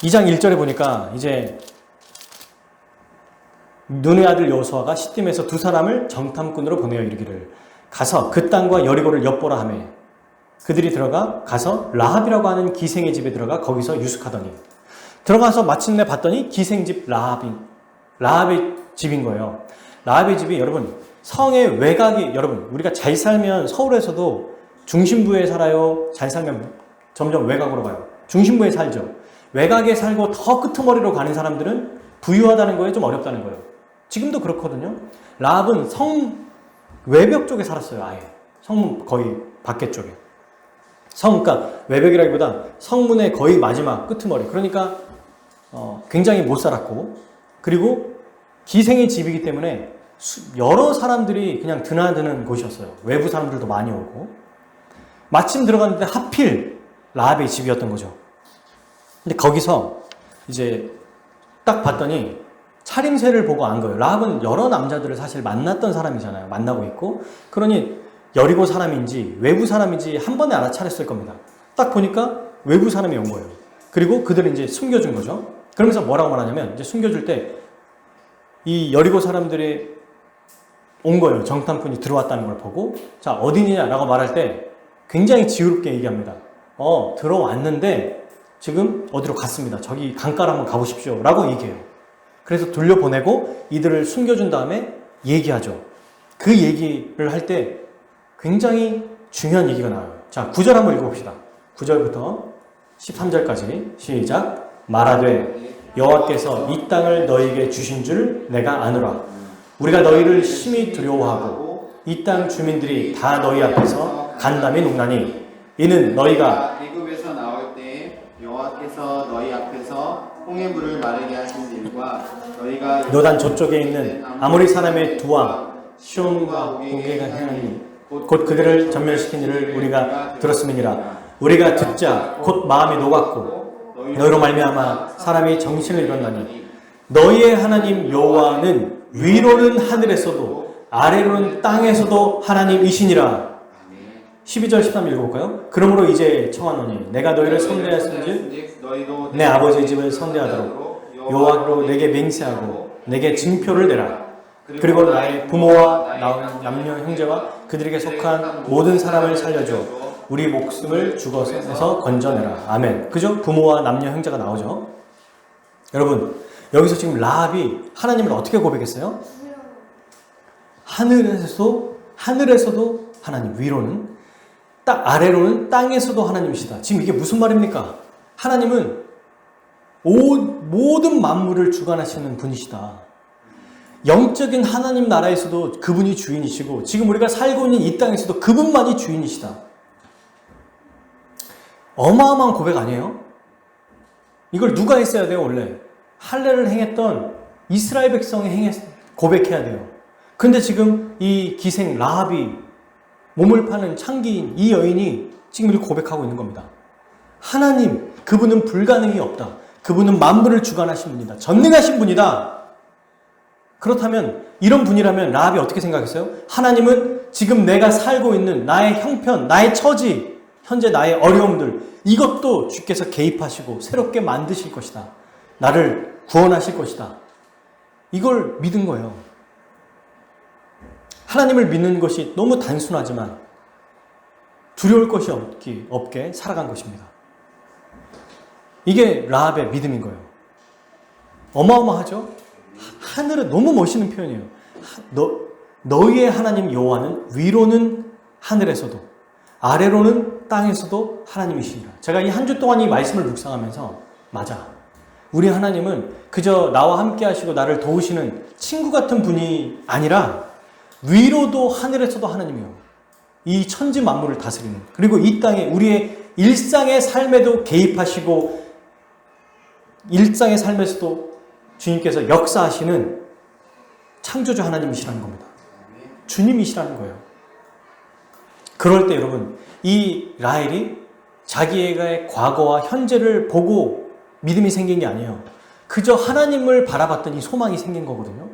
2장 1절에 보니까 이제 눈의 아들 여호수아가 시딤에서 두 사람을 정탐꾼으로 보내어 이르기를 가서 그 땅과 여리고를 엿보라 하매 그들이 가서 라합이라고 하는 기생의 집에 들어가 거기서 유숙하더니 들어가서 마침내 봤더니 기생집 라합의 집인 거예요. 라합의 집이 여러분 성의 외곽이 여러분 우리가 잘 살면 서울에서도 중심부에 살아요. 잘 살면 점점 외곽으로 가요. 중심부에 살죠. 외곽에 살고 더 끄트머리로 가는 사람들은 부유하다는 거에 좀 어렵다는 거예요. 지금도 그렇거든요. 라합은 성 외벽 쪽에 살았어요. 아예 성문 거의 밖에 쪽에. 그러니까 외벽이라기보다 성문의 거의 마지막 끄트머리. 그러니까 굉장히 못 살았고 그리고 기생의 집이기 때문에 여러 사람들이 그냥 드나드는 곳이었어요. 외부 사람들도 많이 오고 마침 들어갔는데 하필 라합의 집이었던 거죠. 근데 거기서 이제 딱 봤더니 차림새를 보고 안 거예요. 라합은 여러 남자들을 사실 만났던 사람이잖아요. 만나고 있고 그러니 여리고 사람인지 외부 사람인지 한 번에 알아차렸을 겁니다. 딱 보니까 외부 사람이 온 거예요. 그리고 그들을 이제 숨겨준 거죠. 그러면서 뭐라고 말하냐면 이제 숨겨줄 때 이 여리고 사람들이 온 거예요. 정탐꾼이 들어왔다는 걸 보고 자 어디냐라고 말할 때 굉장히 지혜롭게 얘기합니다. 들어왔는데 지금 어디로 갔습니다. 저기 강가로 한번 가보십시오 라고 얘기해요. 그래서 돌려보내고 이들을 숨겨준 다음에 얘기하죠. 그 얘기를 할 때 굉장히 중요한 얘기가 나와요. 자 9절 한번 읽어봅시다. 9절부터 13절까지 시작. 말하되 여호와께서 이 땅을 너희에게 주신 줄 내가 아노라. 우리가 너희를 심히 두려워하고 이 땅 주민들이 다 너희 앞에서 간담이 녹나니 이는 너희가 애굽에서 나올 때 여호와께서 너희 앞에서 홍해물을 마르게 하신 일과 너희가 요단 저쪽에 있는 아모리 사람의 두와 시온과 오게가 행하니 곧 그들을 전멸시킨 일을 우리가 들었음이니라. 우리가 듣자 곧 마음이 녹았고 너희로 말미암아 사람이 정신을 잃었나니 너희의 하나님 여호와는 위로는 하늘에서도 아래로는 땅에서도 하나님이시니라. 12절 13절 읽어볼까요? 그러므로 이제 청하노니 내가 너희를 선대하신즉 내 아버지의 집을 선대하도록 여호와로 내게 맹세하고 내게 증표를 내라. 그리고 나의 부모와 남녀 형제와 그들에게 속한 모든 사람을 살려줘 우리 목숨을 죽어서 건져내라. 아멘. 그죠? 부모와 남녀 형제가 나오죠. 여러분 여기서 지금 라합이 하나님을 어떻게 고백했어요? 하늘에서도 하나님, 위로는 딱 아래로는 땅에서도 하나님이시다. 지금 이게 무슨 말입니까? 하나님은 모든 만물을 주관하시는 분이시다. 영적인 하나님 나라에서도 그분이 주인이시고 지금 우리가 살고 있는 이 땅에서도 그분만이 주인이시다. 어마어마한 고백 아니에요? 이걸 누가 했어야 돼요? 원래 할례를 행했던 이스라엘 백성이 고백해야 돼요. 근데 지금 이 기생 라합이 몸을 파는 창기인 이 여인이 지금 이렇게 고백하고 있는 겁니다. 하나님, 그분은 불가능이 없다. 그분은 만물을 주관하신 분이다. 전능하신 분이다. 그렇다면 이런 분이라면 라합이 어떻게 생각했어요? 하나님은 지금 내가 살고 있는 나의 형편, 나의 처지, 현재 나의 어려움들 이것도 주께서 개입하시고 새롭게 만드실 것이다. 나를 구원하실 것이다. 이걸 믿은 거예요. 하나님을 믿는 것이 너무 단순하지만 두려울 것이 없게 살아간 것입니다. 이게 라합의 믿음인 거예요. 어마어마하죠? 하늘은 너무 멋있는 표현이에요. 너희의 하나님 여호와는 위로는 하늘에서도 아래로는 땅에서도 하나님이시니라. 제가 이 한 주 동안 이 말씀을 묵상하면서 맞아. 우리 하나님은 그저 나와 함께 하시고 나를 도우시는 친구 같은 분이 아니라 위로도 하늘에서도 하나님이요. 이 천지 만물을 다스리는, 그리고 이 땅에 우리의 일상의 삶에도 개입하시고 일상의 삶에서도 주님께서 역사하시는 창조주 하나님이시라는 겁니다. 주님이시라는 거예요. 그럴 때 여러분, 이 라헬이 자기의 과거와 현재를 보고 믿음이 생긴 게 아니에요. 그저 하나님을 바라봤더니 소망이 생긴 거거든요.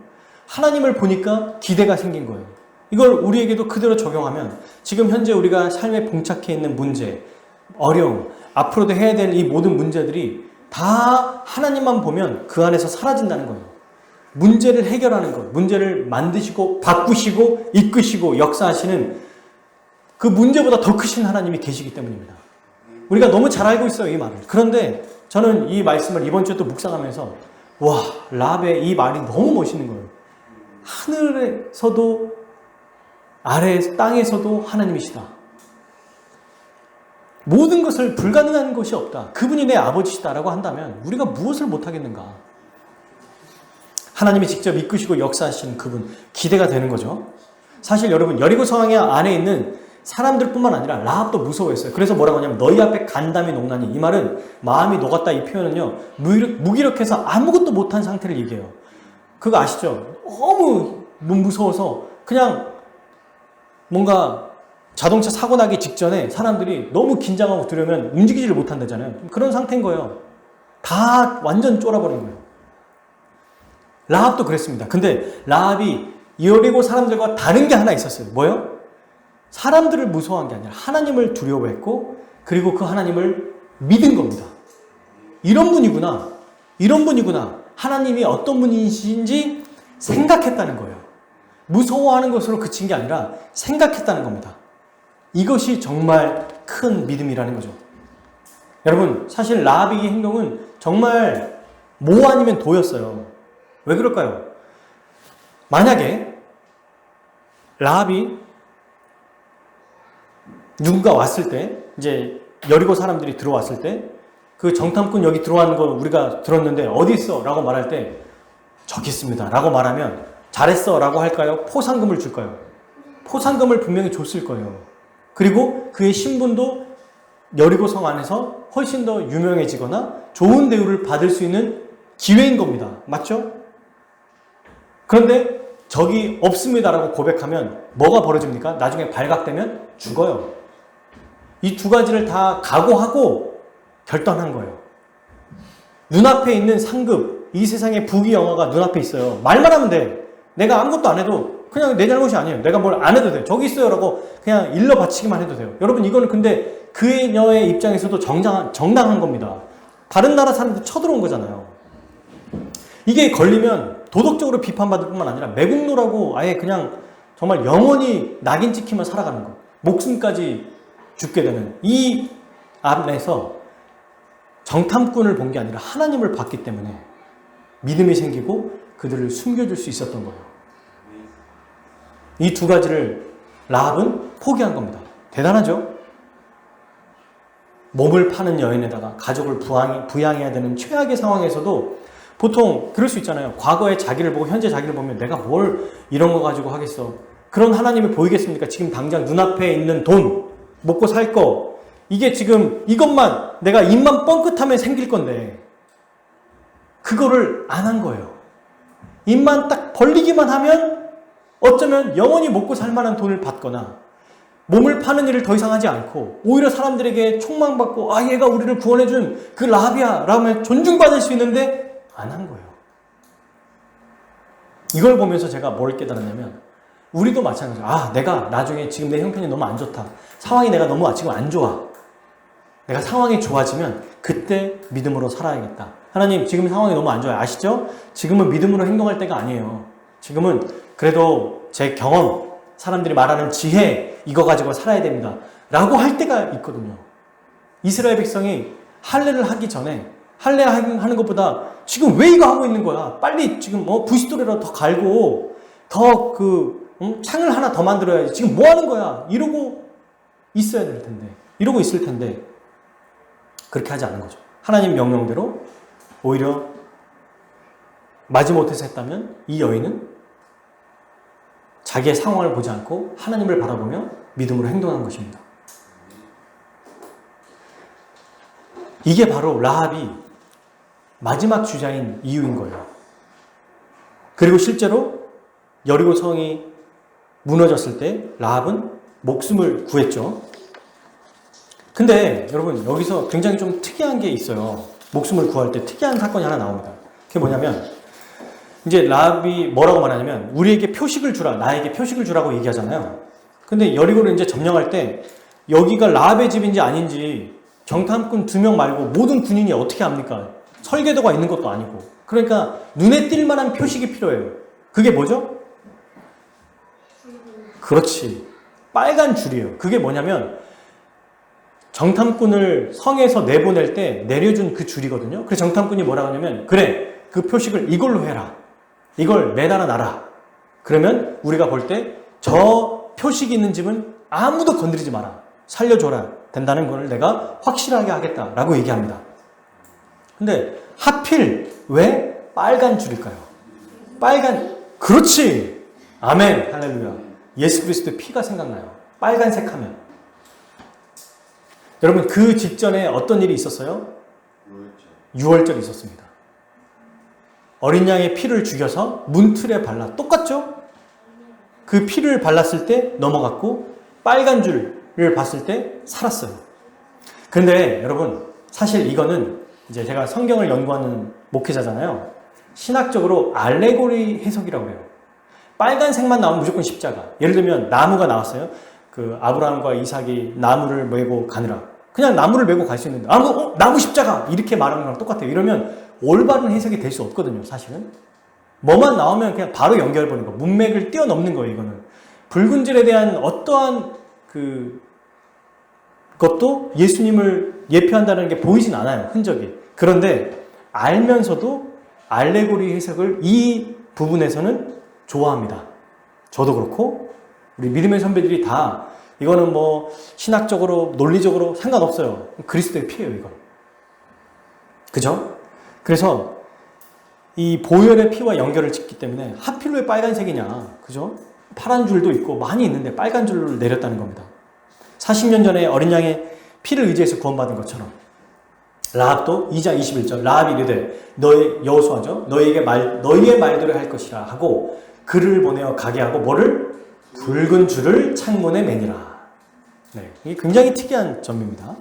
하나님을 보니까 기대가 생긴 거예요. 이걸 우리에게도 그대로 적용하면 지금 현재 우리가 삶에 봉착해 있는 문제, 어려움, 앞으로도 해야 될 이 모든 문제들이 다 하나님만 보면 그 안에서 사라진다는 거예요. 문제를 해결하는 것, 문제를 만드시고 바꾸시고 이끄시고 역사하시는 그 문제보다 더 크신 하나님이 계시기 때문입니다. 우리가 너무 잘 알고 있어요, 이 말을. 그런데 저는 이 말씀을 이번 주에 또 묵상하면서 와, 라합의 이 말이 너무 멋있는 거예요. 하늘에서도 아래 땅에서도 하나님이시다. 모든 것을 불가능한 것이 없다. 그분이 내 아버지시다라고 한다면 우리가 무엇을 못하겠는가. 하나님이 직접 이끄시고 역사하시는 그분, 기대가 되는 거죠. 사실 여러분, 여리고 성왕의 안에 있는 사람들뿐만 아니라 라합도 무서워했어요. 그래서 뭐라고 하냐면 너희 앞에 간담이 녹나니, 이 말은 마음이 녹았다, 이 표현은요 무기력해서 아무것도 못한 상태를 얘기해요. 그거 아시죠? 너무 무서워서 그냥 뭔가 자동차 사고 나기 직전에 사람들이 너무 긴장하고 두려우면 움직이지를 못한다잖아요. 그런 상태인 거예요. 다 완전 쫄아버린 거예요. 라합도 그랬습니다. 근데 라합이 여리고 사람들과 다른 게 하나 있었어요. 뭐요? 사람들을 무서워한 게 아니라 하나님을 두려워했고, 그리고 그 하나님을 믿은 겁니다. 이런 분이구나. 이런 분이구나. 하나님이 어떤 분이신지 생각했다는 거예요. 무서워하는 것으로 그친 게 아니라 생각했다는 겁니다. 이것이 정말 큰 믿음이라는 거죠. 여러분, 사실 라합의 행동은 정말 모 아니면 도였어요. 왜 그럴까요? 만약에 라합이 누군가 왔을 때, 이제 여리고 사람들이 들어왔을 때, 그 정탐꾼 여기 들어왔는 거 우리가 들었는데 어디 있어? 라고 말할 때 저기 있습니다 라고 말하면 잘했어 라고 할까요? 포상금을 줄까요? 포상금을 분명히 줬을 거예요. 그리고 그의 신분도 여리고성 안에서 훨씬 더 유명해지거나 좋은 대우를 받을 수 있는 기회인 겁니다. 맞죠? 그런데 저기 없습니다라고 고백하면 뭐가 벌어집니까? 나중에 발각되면 죽어요. 이 두 가지를 다 각오하고 결단한 거예요. 눈앞에 있는 상급, 이 세상의 부귀영화가 눈앞에 있어요. 말만 하면 돼. 내가 아무것도 안 해도 그냥 내 잘못이 아니에요. 내가 뭘 안 해도 돼. 저기 있어요 라고 그냥 일러 바치기만 해도 돼요. 여러분, 이거는 근데 그녀의 입장에서도 정당한 겁니다. 다른 나라 사람들 쳐들어온 거잖아요. 이게 걸리면 도덕적으로 비판받을 뿐만 아니라 매국노라고 아예 그냥 정말 영원히 낙인 찍히며 살아가는 거, 목숨까지 죽게 되는, 이 안에서 정탐꾼을 본 게 아니라 하나님을 봤기 때문에 믿음이 생기고 그들을 숨겨줄 수 있었던 거예요. 이 두 가지를 라합은 포기한 겁니다. 대단하죠? 몸을 파는 여인에다가 가족을 부양해야 되는 최악의 상황에서도 보통 그럴 수 있잖아요. 과거의 자기를 보고 현재 자기를 보면 내가 뭘 이런 거 가지고 하겠어. 그런 하나님이 보이겠습니까? 지금 당장 눈앞에 있는 돈, 먹고 살 거, 이게 지금 이것만 내가 입만 뻥끗하면 생길 건데 그거를 안 한 거예요. 입만 딱 벌리기만 하면 어쩌면 영원히 먹고 살 만한 돈을 받거나 몸을 파는 일을 더 이상 하지 않고 오히려 사람들에게 총망받고 아, 얘가 우리를 구원해준 그 라합이야 라면 존중받을 수 있는데 안 한 거예요. 이걸 보면서 제가 뭘 깨달았냐면 우리도 마찬가지예요. 아, 내가 나중에 지금 내 형편이 너무 안 좋다. 상황이 내가 너무 지금 안 좋아. 내가 상황이 좋아지면 그때 믿음으로 살아야겠다. 하나님, 지금 상황이 너무 안 좋아요. 아시죠? 지금은 믿음으로 행동할 때가 아니에요. 지금은 그래도 제 경험, 사람들이 말하는 지혜, 이거 가지고 살아야 됩니다. 라고 할 때가 있거든요. 이스라엘 백성이 할례를 하기 전에 할례 하는 것보다 지금 왜 이거 하고 있는 거야? 빨리 지금 부싯돌이라도 더 갈고 더 창을 하나 더 만들어야지. 지금 뭐 하는 거야? 이러고 있어야 될 텐데. 이러고 있을 텐데. 그렇게 하지 않은 거죠. 하나님 명령대로 오히려 마지못해서 했다면 이 여인은 자기의 상황을 보지 않고 하나님을 바라보며 믿음으로 행동한 것입니다. 이게 바로 라합이 마지막 주자인 이유인 거예요. 그리고 실제로 여리고 성이 무너졌을 때 라합은 목숨을 구했죠. 근데 여러분 여기서 굉장히 좀 특이한 게 있어요. 목숨을 구할 때 특이한 사건이 하나 나옵니다. 그게 뭐냐면 이제 라합이 뭐라고 말하냐면 우리에게 표식을 주라, 나에게 표식을 주라고 얘기하잖아요. 근데 여리고를 이제 점령할 때 여기가 라합의 집인지 아닌지 정탐꾼 2명 말고 모든 군인이 어떻게 압니까? 설계도가 있는 것도 아니고. 그러니까 눈에 띌 만한 표식이 필요해요. 그게 뭐죠? 그렇지. 빨간 줄이에요. 그게 뭐냐면 정탐꾼을 성에서 내보낼 때 내려준 그 줄이거든요. 그래서 정탐꾼이 뭐라고 하냐면 그래, 그 표식을 이걸로 해라. 이걸 매달아 놔라. 그러면 우리가 볼 때 저 표식이 있는 집은 아무도 건드리지 마라. 살려줘라. 된다는 걸 내가 확실하게 하겠다라고 얘기합니다. 근데 하필 왜 빨간 줄일까요? 빨간, 그렇지! 아멘! 할렐루야. 예수 그리스도의 피가 생각나요. 빨간색 하면. 여러분 그 직전에 어떤 일이 있었어요? 유월절이 있었습니다. 어린 양의 피를 죽여서 문틀에 발라. 똑같죠? 그 피를 발랐을 때 넘어갔고 빨간 줄을 봤을 때 살았어요. 그런데 여러분 사실 이거는 이제 제가 성경을 연구하는 목회자잖아요. 신학적으로 알레고리 해석이라고 해요. 빨간색만 나오면 무조건 십자가. 예를 들면 나무가 나왔어요. 그 아브라함과 이삭이 나무를 메고 가느라. 그냥 나무를 메고 갈 수 있는데 나무 십자가 이렇게 말하는 거랑 똑같아요. 이러면 올바른 해석이 될 수 없거든요. 사실은. 뭐만 나오면 그냥 바로 연결해버리는 거. 문맥을 뛰어넘는 거예요. 이거는. 붉은 줄에 대한 어떠한 것도 예수님을 예표한다는 게 보이진 않아요. 흔적이. 그런데 알면서도 알레고리 해석을 이 부분에서는 좋아합니다. 저도 그렇고 우리 믿음의 선배들이 다 이거는 뭐 신학적으로 논리적으로 상관없어요. 그리스도의 피예요. 이거. 그죠? 그래서 이 보혈의 피와 연결을 짓기 때문에 하필 왜 빨간색이냐. 그죠? 파란 줄도 있고 많이 있는데 빨간 줄을 내렸다는 겁니다. 40년 전에 어린 양의 피를 의지해서 구원받은 것처럼 라합도 2장 21절 라합이 이르되 너의 여호수아죠. 너희의 말대로 할 것이라 하고 그를 보내어 가게 하고 뭐를? 붉은 줄을 창문에 매니라. 네, 이게 굉장히 특이한 점입니다.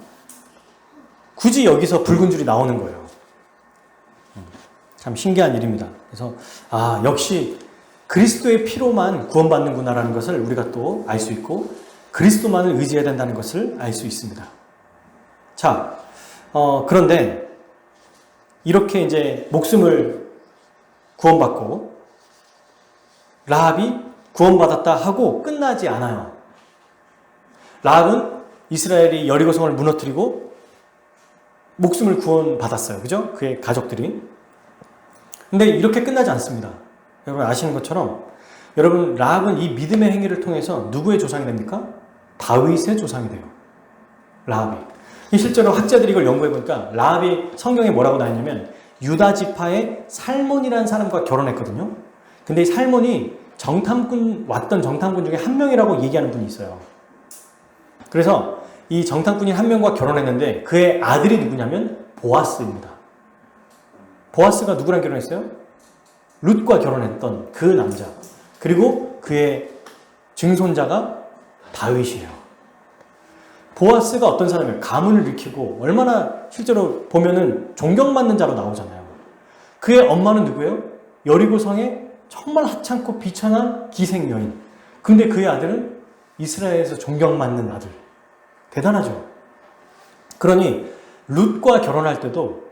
굳이 여기서 붉은 줄이 나오는 거예요. 참 신기한 일입니다. 그래서 역시 그리스도의 피로만 구원받는구나라는 것을 우리가 또 알 수 있고 그리스도만을 의지해야 된다는 것을 알 수 있습니다. 자, 그런데 이렇게 이제 목숨을 구원받고 라합이 구원받았다 하고 끝나지 않아요. 라합은 이스라엘이 여리고성을 무너뜨리고 목숨을 구원받았어요. 그죠? 그의 가족들이. 근데 이렇게 끝나지 않습니다. 여러분 아시는 것처럼 여러분 라합은 이 믿음의 행위를 통해서 누구의 조상이 됩니까? 다윗의 조상이 돼요. 라합이. 실제로 학자들이 이걸 연구해 보니까 라합이 성경에 뭐라고 나왔냐면 유다 지파의 살몬이라는 사람과 결혼했거든요. 근데 이 살몬이 왔던 정탐꾼 중에 한 명이라고 얘기하는 분이 있어요. 그래서 이 정탐꾼인 한 명과 결혼했는데 그의 아들이 누구냐면 보아스입니다. 보아스가 누구랑 결혼했어요? 룻과 결혼했던 그 남자. 그리고 그의 증손자가 다윗이에요. 보아스가 어떤 사람이에요? 가문을 일으키고 얼마나 실제로 보면은 존경받는 자로 나오잖아요. 그의 엄마는 누구예요? 여리고성의 정말 하찮고 비천한 기생 여인. 근데 그의 아들은 이스라엘에서 존경받는 아들. 대단하죠. 그러니 룻과 결혼할 때도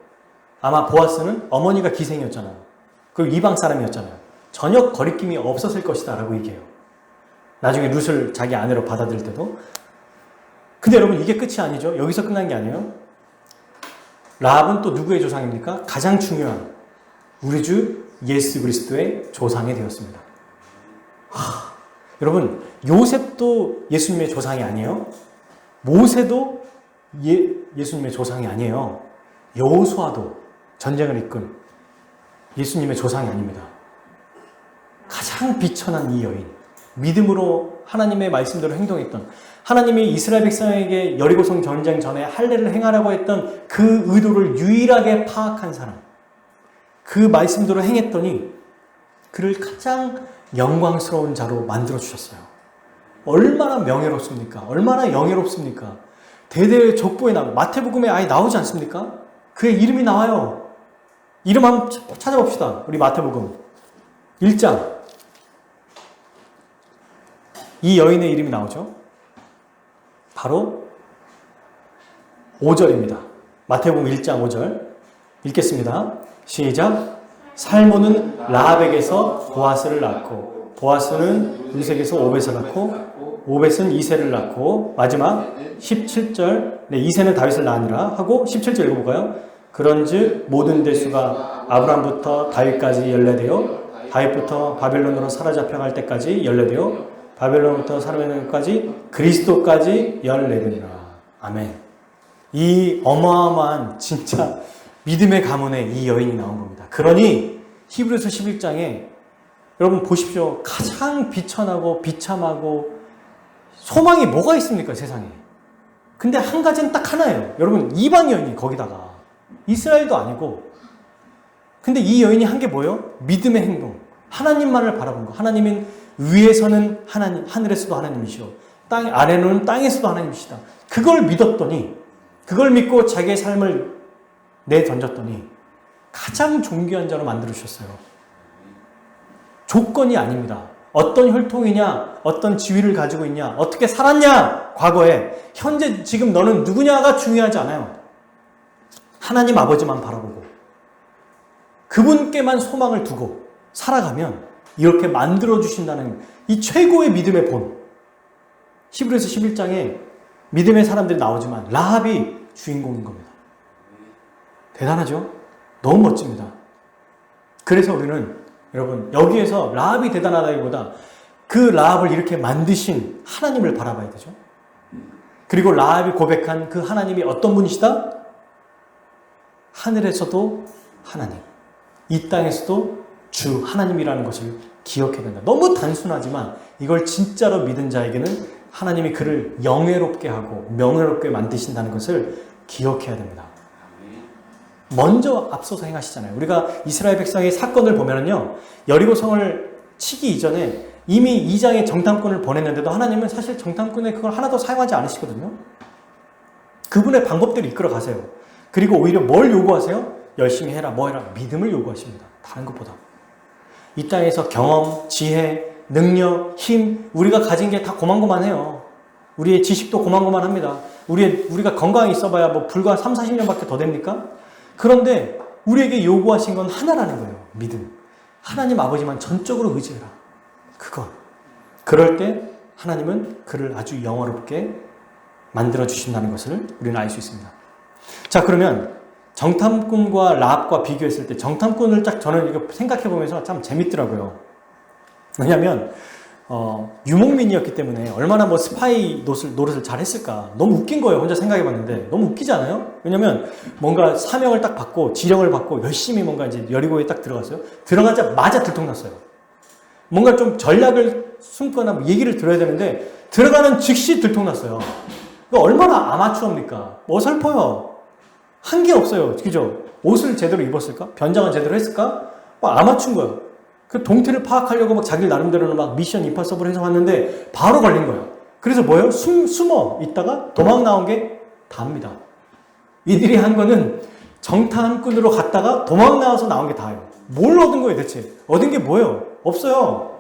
아마 보아스는 어머니가 기생이었잖아요. 그리고 이방 사람이었잖아요. 전혀 거리낌이 없었을 것이다 라고 얘기해요. 나중에 룻을 자기 아내로 받아들일 때도. 근데 여러분 이게 끝이 아니죠. 여기서 끝난 게 아니에요. 라합은 또 누구의 조상입니까? 가장 중요한 우리 주 예수 그리스도의 조상이 되었습니다. 여러분, 요셉도 예수님의 조상이 아니에요. 모세도 예수님의 조상이 아니에요. 여호수아도 전쟁을 이끈 예수님의 조상이 아닙니다. 가장 비천한 이 여인, 믿음으로 하나님의 말씀대로 행동했던, 하나님이 이스라엘 백성에게 여리고성 전쟁 전에 할례를 행하라고 했던 그 의도를 유일하게 파악한 사람, 그 말씀대로 행했더니 그를 가장 영광스러운 자로 만들어 주셨어요. 얼마나 명예롭습니까? 얼마나 영예롭습니까? 대대의 족보에 마태복음에 아예 나오지 않습니까? 그의 이름이 나와요. 이름 한번 찾아봅시다. 우리 마태복음 1장. 이 여인의 이름이 나오죠. 바로 5절입니다. 마태복음 1장 5절 읽겠습니다. 시작. 살모는 라합에게서 보아스를 낳고, 보아스는 르sek에서 오벳을 낳고, 오벳은 이새를 낳고, 마지막 17절, 네, 이새는 다윗을 낳으니라 하고 17절 읽어볼까요? 그런즉 모든 대수가 아브람부터 다윗까지 연례되어, 다윗부터 바벨론으로 사로잡혀갈 때까지 연례되어, 바벨론부터 사로잡혀까지 그리스도까지 연례되니라. 아멘. 이 어마어마한 진짜 믿음의 가문에 이 여인이 나온 겁니다. 그러니 히브리서 11장에 여러분 보십시오. 가장 비천하고 비참하고 소망이 뭐가 있습니까, 세상에? 근데 한 가지는 딱 하나예요. 여러분, 이방 여인이 거기다가 이스라엘도 아니고, 근데 이 여인이 한 게 뭐예요? 믿음의 행동. 하나님만을 바라본 거. 하나님은 위에서는 하나님, 하늘에서도 하나님이시오. 땅 아래로는 땅에서도 하나님이시다. 그걸 믿었더니, 그걸 믿고 자기의 삶을 내던졌더니 가장 존귀한 자로 만들어주셨어요. 조건이 아닙니다. 어떤 혈통이냐, 어떤 지위를 가지고 있냐, 어떻게 살았냐, 과거에, 현재 지금 너는 누구냐가 중요하지 않아요. 하나님 아버지만 바라보고 그분께만 소망을 두고 살아가면 이렇게 만들어주신다는 이 최고의 믿음의 본. 히브리서 11장에 믿음의 사람들이 나오지만 라합이 주인공인 겁니다. 대단하죠? 너무 멋집니다. 그래서 우리는 여러분 여기에서 라합이 대단하다기보다 그 라합을 이렇게 만드신 하나님을 바라봐야 되죠. 그리고 라합이 고백한 그 하나님이 어떤 분이시다? 하늘에서도 하나님, 이 땅에서도 주 하나님이라는 것을 기억해야 된다. 너무 단순하지만 이걸 진짜로 믿은 자에게는 하나님이 그를 영예롭게 하고 명예롭게 만드신다는 것을 기억해야 됩니다. 먼저 앞서서 행하시잖아요. 우리가 이스라엘 백성의 사건을 보면요, 여리고성을 치기 이전에 이미 2장에 정탐꾼을 보냈는데도 하나님은 사실 정탐꾼의 그걸 하나도 사용하지 않으시거든요. 그분의 방법대로 이끌어 가세요. 그리고 오히려 뭘 요구하세요? 열심히 해라, 뭐 해라, 믿음을 요구하십니다. 다른 것보다. 이 땅에서 경험, 지혜, 능력, 힘, 우리가 가진 게 다 고만고만해요. 우리의 지식도 고만고만합니다. 우리가 건강히 있어봐야 뭐 불과 3, 40년밖에 더 됩니까? 그런데 우리에게 요구하신 건 하나라는 거예요. 믿음. 하나님 아버지만 전적으로 의지해라. 그거. 그럴 때 하나님은 그를 아주 영화롭게 만들어주신다는 것을 우리는 알 수 있습니다. 자, 그러면 정탐꾼과 라합과 비교했을 때 정탐꾼을 딱 저는 이거 생각해보면서 참 재밌더라고요. 왜냐면 유목민이었기 때문에 얼마나 뭐 스파이 노릇을 잘 했을까. 너무 웃긴 거예요. 혼자 생각해봤는데. 너무 웃기지 않아요? 왜냐면 뭔가 사명을 딱 받고 지령을 받고 열심히 뭔가 이제 여리고에 딱 들어갔어요. 들어가자마자 들통났어요. 뭔가 좀 전략을 숨거나 뭐 얘기를 들어야 되는데 들어가는 즉시 들통났어요. 얼마나 아마추어입니까? 어설퍼요. 한 게 없어요. 그죠? 옷을 제대로 입었을까? 변장을 제대로 했을까? 아마추어인 거예요. 그 동태를 파악하려고 막 자기 나름대로는 막 미션 임파서블 해서 왔는데 바로 걸린 거예요. 그래서 뭐예요? 숨어 있다가 도망 나온 게 다입니다. 이들이 한 거는 정탐꾼으로 갔다가 도망 나와서 나온 게 다예요. 뭘 얻은 거예요 대체? 얻은 게 뭐예요? 없어요.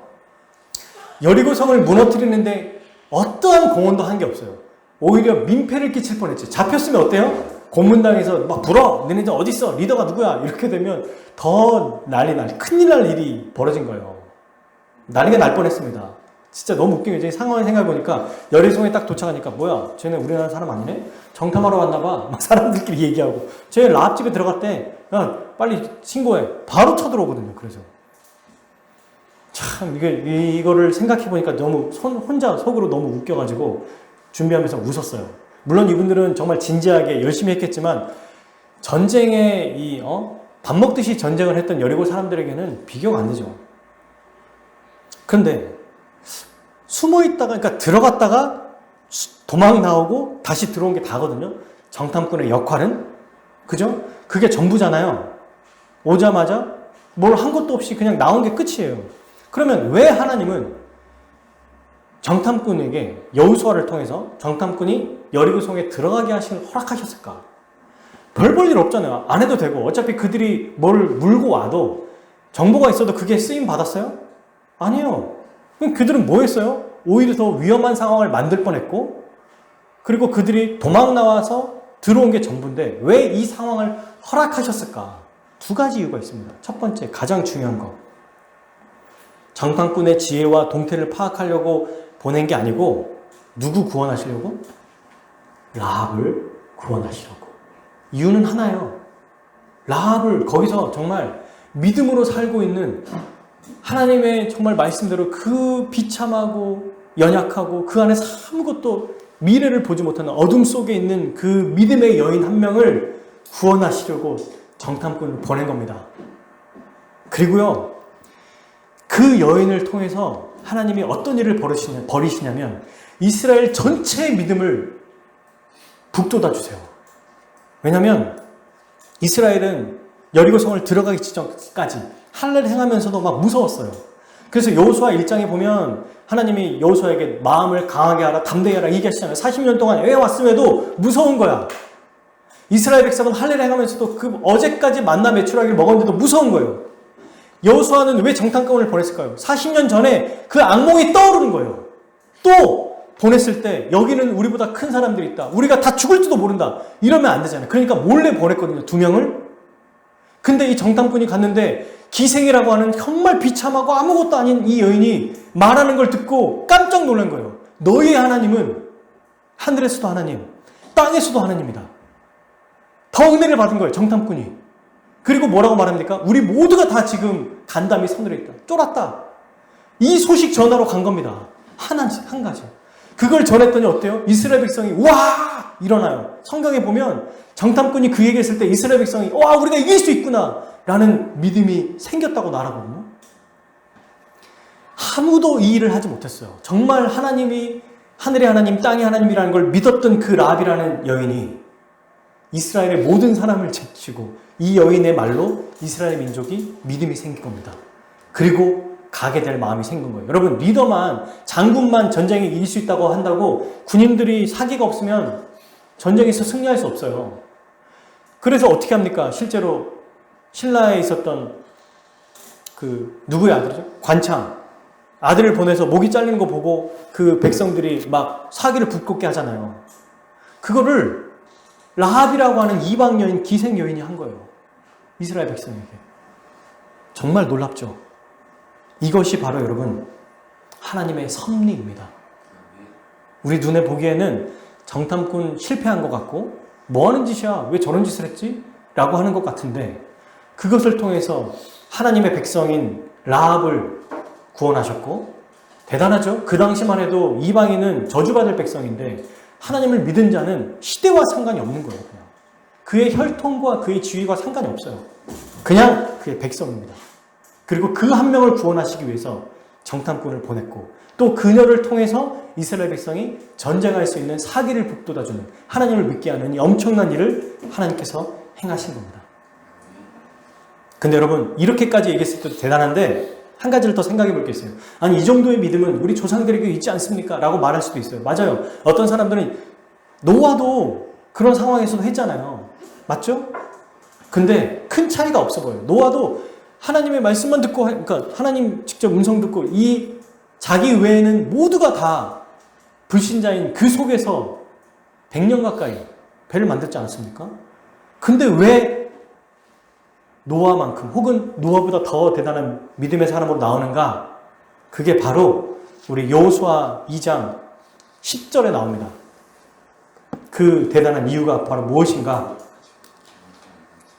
여리고성을 무너뜨리는데 어떠한 공헌도 한 게 없어요. 오히려 민폐를 끼칠 뻔했지. 잡혔으면 어때요? 고문당에서 막 불어! 너네들 어디 있어? 리더가 누구야? 이렇게 되면 더 큰일 날 일이 벌어진 거예요. 난리가 날 뻔했습니다. 진짜 너무 웃긴 게 상황을 생각해보니까 여리고성에 딱 도착하니까 뭐야? 쟤네 우리나라 사람 아니네? 정탐하러 왔나봐. 막 사람들끼리 얘기하고 쟤 라합집에 들어갔대. 야, 빨리 신고해. 바로 쳐들어오거든요. 그래서 참 이거를 생각해 보니까 너무 혼자 속으로 너무 웃겨가지고 준비하면서 웃었어요. 물론 이분들은 정말 진지하게 열심히 했겠지만 전쟁에 밥 먹듯이 전쟁을 했던 여리고 사람들에게는 비교가 안 되죠. 그런데 숨어 있다가 그러니까 들어갔다가 도망 나오고 다시 들어온 게 다거든요. 정탐꾼의 역할은 그죠? 그게 전부잖아요. 오자마자 뭘 한 것도 없이 그냥 나온 게 끝이에요. 그러면 왜 하나님은 정탐꾼에게 여호수아를 통해서 정탐꾼이 여리고성에 들어가게 허락하셨을까? 별 볼 일 없잖아요. 안 해도 되고 어차피 그들이 뭘 물고 와도 정보가 있어도 그게 쓰임 받았어요? 아니에요. 그럼 그들은 뭐 했어요? 오히려 더 위험한 상황을 만들 뻔했고 그리고 그들이 도망 나와서 들어온 게 전부인데 왜 이 상황을 허락하셨을까? 두 가지 이유가 있습니다. 첫 번째, 가장 중요한 거. 정탐꾼의 지혜와 동태를 파악하려고 보낸 게 아니고 누구 구원하시려고? 라합을 구원하시려고. 이유는 하나예요. 라합을 거기서 정말 믿음으로 살고 있는 하나님의 정말 말씀대로 그 비참하고 연약하고 그 안에서 아무것도 미래를 보지 못하는 어둠 속에 있는 그 믿음의 여인 한 명을 구원하시려고 정탐꾼을 보낸 겁니다. 그리고요, 그 여인을 통해서 하나님이 어떤 일을 벌이시냐면 이스라엘 전체의 믿음을 북돋아 주세요. 왜냐하면 이스라엘은 여리고성을 들어가기 직전까지 할례를 행하면서도 막 무서웠어요. 그래서 여호수아 1장에 보면 하나님이 여호수아에게 마음을 강하게 하라, 담대히 하라 얘기하시잖아요. 40년 동안 해왔음에도 무서운 거야. 이스라엘 백성은 할례를 행하면서도 그 어제까지 만나 메추라기를 먹었는데도 무서운 거예요. 여호수아는 왜 정탐꾼을 보냈을까요? 40년 전에 그 악몽이 떠오르는 거예요. 또 보냈을 때 여기는 우리보다 큰 사람들이 있다. 우리가 다 죽을지도 모른다. 이러면 안 되잖아요. 그러니까 몰래 보냈거든요. 2명을. 근데 이 정탐꾼이 갔는데 기생이라고 하는 정말 비참하고 아무것도 아닌 이 여인이 말하는 걸 듣고 깜짝 놀란 거예요. 너희의 하나님은 하늘에서도 하나님, 땅에서도 하나님이다. 더 은혜를 받은 거예요. 정탐꾼이. 그리고 뭐라고 말합니까? 우리 모두가 다 지금 간담이 서늘해 있다. 쫄았다. 이 소식 전하러 간 겁니다. 한 가지. 그걸 전했더니 어때요? 이스라엘 백성이 와! 일어나요. 성경에 보면 정탐꾼이 그 얘기했을 때 이스라엘 백성이 와! 우리가 이길 수 있구나! 라는 믿음이 생겼다고 나라거든요. 아무도 이 일을 하지 못했어요. 정말 하나님이 하늘의 하나님, 땅의 하나님이라는 걸 믿었던 그 라합이라는 여인이 이스라엘의 모든 사람을 제치고 이 여인의 말로 이스라엘 민족이 믿음이 생긴 겁니다. 그리고 가게 될 마음이 생긴 거예요. 여러분, 리더만, 장군만 전쟁에 이길 수 있다고 한다고 군인들이 사기가 없으면 전쟁에서 승리할 수 없어요. 그래서 어떻게 합니까? 실제로 신라에 있었던 누구의 아들이죠? 관창. 아들을 보내서 목이 잘리는 거 보고 그 백성들이 막 사기를 북돋게 하잖아요. 그거를 라합이라고 하는 이방 여인, 기생 여인이 한 거예요. 이스라엘 백성에게. 정말 놀랍죠? 이것이 바로 여러분 하나님의 섭리입니다. 우리 눈에 보기에는 정탐꾼 실패한 것 같고 뭐 하는 짓이야? 왜 저런 짓을 했지? 라고 하는 것 같은데 그것을 통해서 하나님의 백성인 라합을 구원하셨고 대단하죠? 그 당시만 해도 이방인은 저주받을 백성인데 하나님을 믿은 자는 시대와 상관이 없는 거예요. 그냥. 그의 혈통과 그의 지위와 상관이 없어요. 그냥 그의 백성입니다. 그리고 그 한 명을 구원하시기 위해서 정탐꾼을 보냈고 또 그녀를 통해서 이스라엘 백성이 전쟁할 수 있는 사기를 북돋아주는 하나님을 믿게 하는 이 엄청난 일을 하나님께서 행하신 겁니다. 근데 여러분 이렇게까지 얘기했을 때도 대단한데 한 가지를 더 생각해 볼 게 있어요. 아니 이 정도의 믿음은 우리 조상들에게 있지 않습니까? 라고 말할 수도 있어요. 맞아요. 어떤 사람들은 노아도 그런 상황에서도 했잖아요. 맞죠? 근데 큰 차이가 없어 보여요. 노아도 하나님의 말씀만 듣고 그러니까 하나님 직접 음성 듣고 이 자기 외에는 모두가 다 불신자인 그 속에서 100년 가까이 배를 만들지 않았습니까? 근데 왜 노아만큼 혹은 노아보다 더 대단한 믿음의 사람으로 나오는가? 그게 바로 우리 여호수아 2장 10절에 나옵니다. 그 대단한 이유가 바로 무엇인가?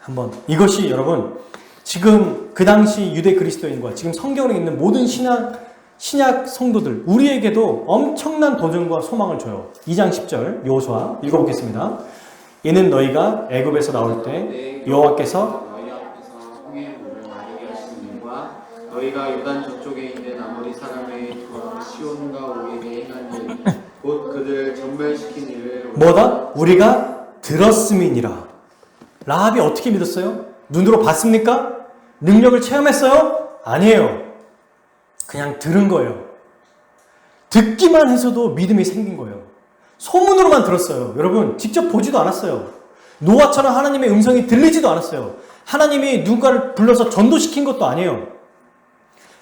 한번 이것이 여러분 지금 그 당시 유대 그리스도인과 지금 성경에 있는 모든 신약 성도들, 우리에게도 엄청난 도전과 소망을 줘요. 2장 10절 여호수아 읽어보겠습니다. 이는 너희가 애굽에서 나올 때 여호와께서 너희 앞에서 홍해 물을 마르게 하신 일과 너희가 요단 저쪽에 있는 아모리 사람의 시온과 오게게 행한 일, 곧 그들을 전멸시킨 일을 뭐다? 우리가 들었음이니라. 라합이 어떻게 믿었어요? 눈으로 봤습니까? 능력을 체험했어요? 아니에요. 그냥 들은 거예요. 듣기만 해서도 믿음이 생긴 거예요. 소문으로만 들었어요. 여러분, 직접 보지도 않았어요. 노아처럼 하나님의 음성이 들리지도 않았어요. 하나님이 누군가를 불러서 전도시킨 것도 아니에요.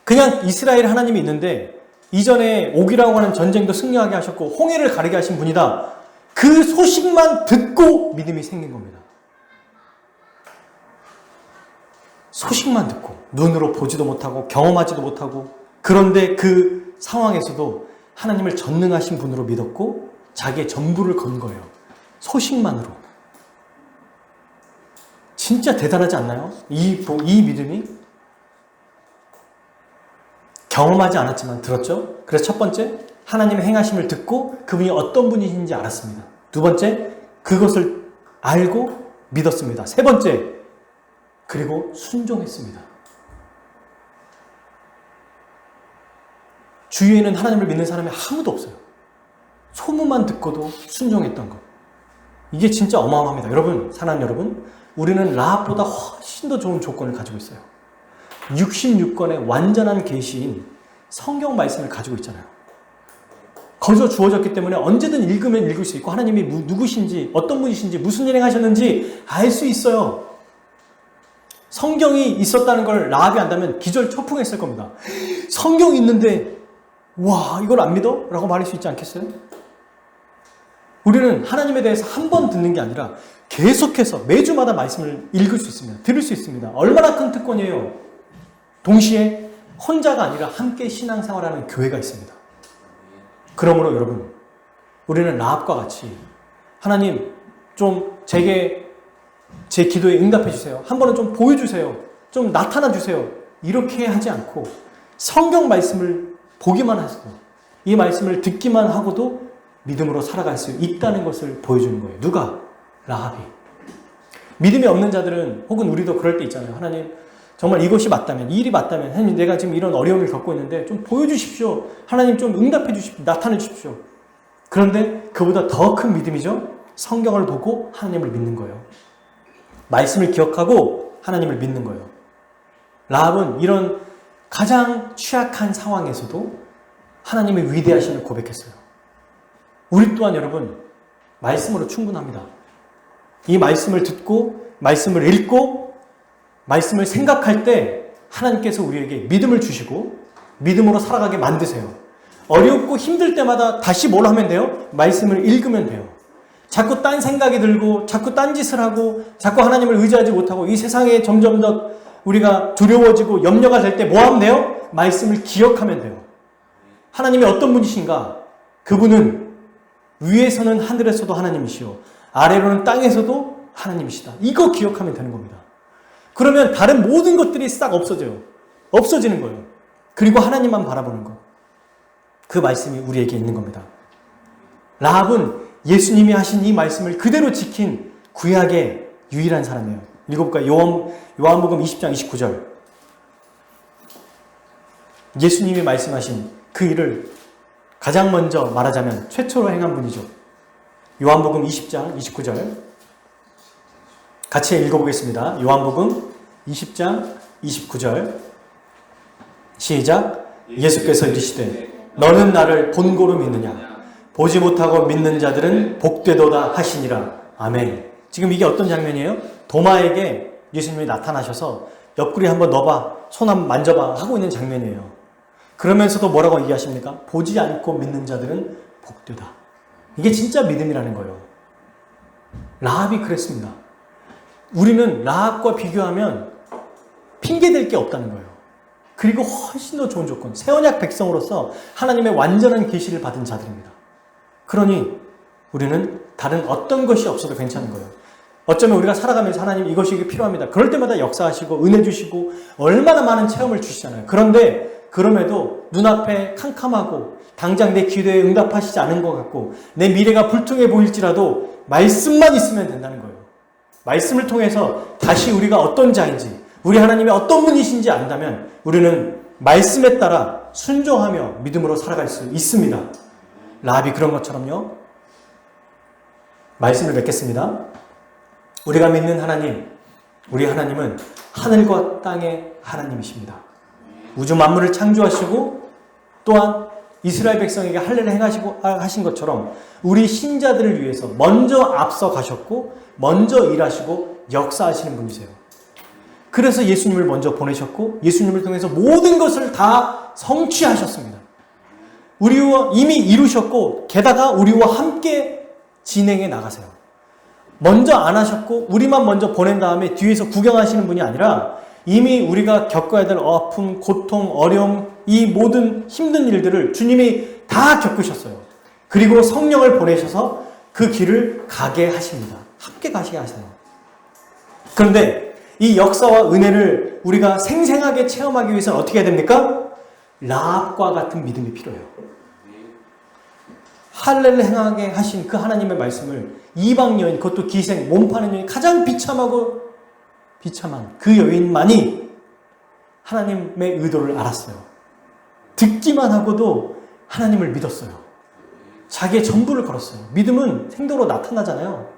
그냥 이스라엘 하나님이 있는데 이전에 옥이라고 하는 전쟁도 승리하게 하셨고 홍해를 가르게 하신 분이다. 그 소식만 듣고 믿음이 생긴 겁니다. 소식만 듣고 눈으로 보지도 못하고 경험하지도 못하고 그런데 그 상황에서도 하나님을 전능하신 분으로 믿었고 자기의 전부를 건 거예요. 소식만으로. 진짜 대단하지 않나요? 이 믿음이? 경험하지 않았지만 들었죠? 그래서 첫 번째, 하나님의 행하심을 듣고 그분이 어떤 분이신지 알았습니다. 두 번째, 그것을 알고 믿었습니다. 세 번째, 그리고 순종했습니다. 주위에는 하나님을 믿는 사람이 아무도 없어요. 소문만 듣고도 순종했던 것. 이게 진짜 어마어마합니다. 여러분, 사랑하는 여러분, 우리는 라합보다 훨씬 더 좋은 조건을 가지고 있어요. 66권의 완전한 계시인 성경 말씀을 가지고 있잖아요. 거기서 주어졌기 때문에 언제든 읽으면 읽을 수 있고 하나님이 누구신지 어떤 분이신지 무슨 일 행하셨는지 알 수 있어요. 성경이 있었다는 걸 라합이 안다면 기절초풍했을 겁니다. 성경이 있는데 와 이걸 안 믿어? 라고 말할 수 있지 않겠어요? 우리는 하나님에 대해서 한 번 듣는 게 아니라 계속해서 매주마다 말씀을 읽을 수 있습니다. 들을 수 있습니다. 얼마나 큰 특권이에요. 동시에 혼자가 아니라 함께 신앙생활하는 교회가 있습니다. 그러므로 여러분, 우리는 라합과 같이 하나님 좀 제게 제 기도에 응답해 주세요. 한 번은 좀 보여주세요. 좀 나타나 주세요. 이렇게 하지 않고 성경 말씀을 보기만 하고 이 말씀을 듣기만 하고도 믿음으로 살아갈 수 있다는 것을 보여주는 거예요. 누가? 라합이. 믿음이 없는 자들은 혹은 우리도 그럴 때 있잖아요. 하나님 정말 이것이 맞다면, 이 일이 맞다면 하나님 내가 지금 이런 어려움을 겪고 있는데 좀 보여주십시오. 하나님 좀 응답해 주십시오. 나타내 주십시오. 그런데 그보다 더 큰 믿음이죠. 성경을 보고 하나님을 믿는 거예요. 말씀을 기억하고 하나님을 믿는 거예요. 라합은 이런 가장 취약한 상황에서도 하나님의 위대하심을 고백했어요. 우리 또한 여러분 말씀으로 충분합니다. 이 말씀을 듣고 말씀을 읽고 말씀을 생각할 때 하나님께서 우리에게 믿음을 주시고 믿음으로 살아가게 만드세요. 어렵고 힘들 때마다 다시 뭘 하면 돼요? 말씀을 읽으면 돼요. 자꾸 딴 생각이 들고 자꾸 딴 짓을 하고 자꾸 하나님을 의지하지 못하고 이 세상에 점점 더 우리가 두려워지고 염려가 될 때 뭐 하면 돼요? 말씀을 기억하면 돼요. 하나님이 어떤 분이신가? 그분은 위에서는 하늘에서도 하나님이시오. 아래로는 땅에서도 하나님이시다. 이거 기억하면 되는 겁니다. 그러면 다른 모든 것들이 싹 없어져요. 없어지는 거예요. 그리고 하나님만 바라보는 것. 그 말씀이 우리에게 있는 겁니다. 라합은 예수님이 하신 이 말씀을 그대로 지킨 구약의 유일한 사람이에요. 읽어볼까요? 요한복음 20장 29절. 예수님이 말씀하신 그 일을 가장 먼저 말하자면 최초로 행한 분이죠. 요한복음 20장 29절. 같이 읽어보겠습니다. 요한복음 20장 29절. 시작. 예수께서 이르시되 너는 나를 본고로 믿느냐? 보지 못하고 믿는 자들은 복되도다 하시니라. 아멘. 지금 이게 어떤 장면이에요? 도마에게 예수님이 나타나셔서 옆구리 한번 넣어봐, 손 한번 만져봐 하고 있는 장면이에요. 그러면서도 뭐라고 얘기하십니까? 보지 않고 믿는 자들은 복되다. 이게 진짜 믿음이라는 거예요. 라합이 그랬습니다. 우리는 라합과 비교하면 핑계댈 게 없다는 거예요. 그리고 훨씬 더 좋은 조건, 새 언약 백성으로서 하나님의 완전한 계시를 받은 자들입니다. 그러니 우리는 다른 어떤 것이 없어도 괜찮은 거예요. 어쩌면 우리가 살아가면서 하나님 이것이 필요합니다. 그럴 때마다 역사하시고 은혜 주시고 얼마나 많은 체험을 주시잖아요. 그런데 그럼에도 눈앞에 캄캄하고 당장 내 기도에 응답하시지 않은 것 같고 내 미래가 불투명해 보일지라도 말씀만 있으면 된다는 거예요. 말씀을 통해서 다시 우리가 어떤 자인지 우리 하나님이 어떤 분이신지 안다면 우리는 말씀에 따라 순종하며 믿음으로 살아갈 수 있습니다. 라합이 그런 것처럼요. 말씀을 맺겠습니다. 우리가 믿는 하나님, 우리 하나님은 하늘과 땅의 하나님이십니다. 우주 만물을 창조하시고 또한 이스라엘 백성에게 할례를 하신 것처럼 우리 신자들을 위해서 먼저 앞서 가셨고 먼저 일하시고 역사하시는 분이세요. 그래서 예수님을 먼저 보내셨고 예수님을 통해서 모든 것을 다 성취하셨습니다. 우리와 이미 이루셨고 게다가 우리와 함께 진행해 나가세요. 먼저 안 하셨고 우리만 먼저 보낸 다음에 뒤에서 구경하시는 분이 아니라 이미 우리가 겪어야 될 아픔, 고통, 어려움, 이 모든 힘든 일들을 주님이 다 겪으셨어요. 그리고 성령을 보내셔서 그 길을 가게 하십니다. 함께 가시게 하세요. 그런데 이 역사와 은혜를 우리가 생생하게 체험하기 위해서는 어떻게 해야 됩니까? 라합과 같은 믿음이 필요해요. 할례를 행하게 하신 그 하나님의 말씀을 이방 여인, 그것도 기생, 몸 파는 여인, 가장 비참한 그 여인만이 하나님의 의도를 알았어요. 듣기만 하고도 하나님을 믿었어요. 자기의 전부를 걸었어요. 믿음은 행동으로 나타나잖아요.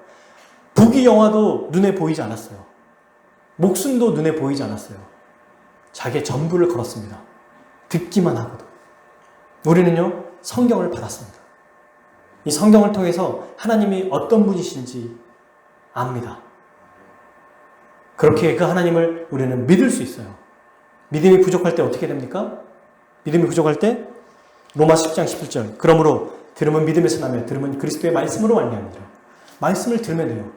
부귀영화도 눈에 보이지 않았어요. 목숨도 눈에 보이지 않았어요. 자기의 전부를 걸었습니다. 듣기만 하고도. 우리는요, 성경을 받았습니다. 이 성경을 통해서 하나님이 어떤 분이신지 압니다. 그렇게 그 하나님을 우리는 믿을 수 있어요. 믿음이 부족할 때 어떻게 됩니까? 믿음이 부족할 때 로마서 10장 17절 그러므로 들음은 믿음에서 나며 들음은 그리스도의 말씀으로 말미암으리라. 말씀을 들으면 돼요.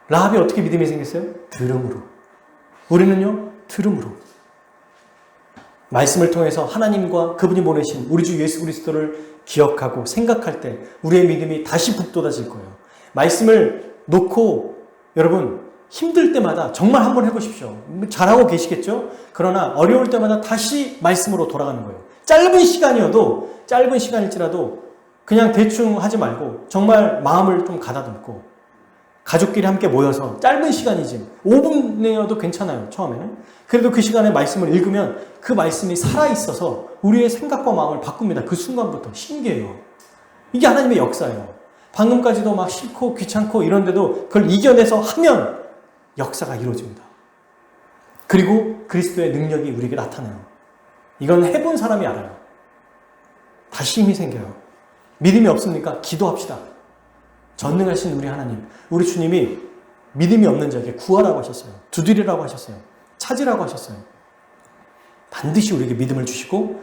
라합이 어떻게 믿음이 생겼어요? 들음으로. 우리는요, 들음으로. 말씀을 통해서 하나님과 그분이 보내신 우리 주 예수 그리스도를 기억하고 생각할 때 우리의 믿음이 다시 북돋아질 거예요. 말씀을 놓고 여러분 힘들 때마다 정말 한번 해보십시오. 잘하고 계시겠죠? 그러나 어려울 때마다 다시 말씀으로 돌아가는 거예요. 짧은 시간일지라도 그냥 대충 하지 말고 정말 마음을 좀 가다듬고 가족끼리 함께 모여서 짧은 시간이지 5분이어도 괜찮아요. 처음에는. 그래도 그 시간에 말씀을 읽으면 그 말씀이 살아있어서 우리의 생각과 마음을 바꿉니다. 그 순간부터. 신기해요. 이게 하나님의 역사예요. 방금까지도 막 싫고 귀찮고 이런데도 그걸 이겨내서 하면 역사가 이루어집니다. 그리고 그리스도의 능력이 우리에게 나타나요. 이건 해본 사람이 알아요. 다시 힘이 생겨요. 믿음이 없습니까? 기도합시다. 전능하신 우리 하나님, 우리 주님이 믿음이 없는 자에게 구하라고 하셨어요. 두드리라고 하셨어요. 찾으라고 하셨어요. 반드시 우리에게 믿음을 주시고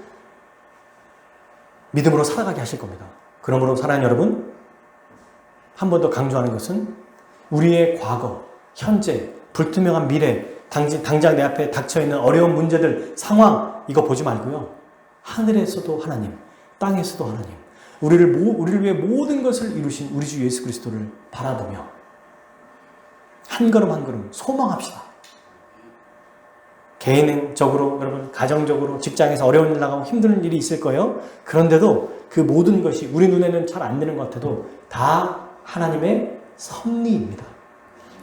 믿음으로 살아가게 하실 겁니다. 그러므로 사랑하는 여러분, 한 번 더 강조하는 것은 우리의 과거, 현재, 불투명한 미래, 당장 내 앞에 닥쳐있는 어려운 문제들, 상황 이거 보지 말고요. 하늘에서도 하나님, 땅에서도 하나님, 우리를 위해 모든 것을 이루신 우리 주 예수 그리스도를 바라보며 한 걸음 한 걸음 소망합시다. 개인적으로 여러분 가정적으로 직장에서 어려운 일 나가고 힘든 일이 있을 거예요. 그런데도 그 모든 것이 우리 눈에는 잘 안 되는 것 같아도 다 하나님의 섭리입니다.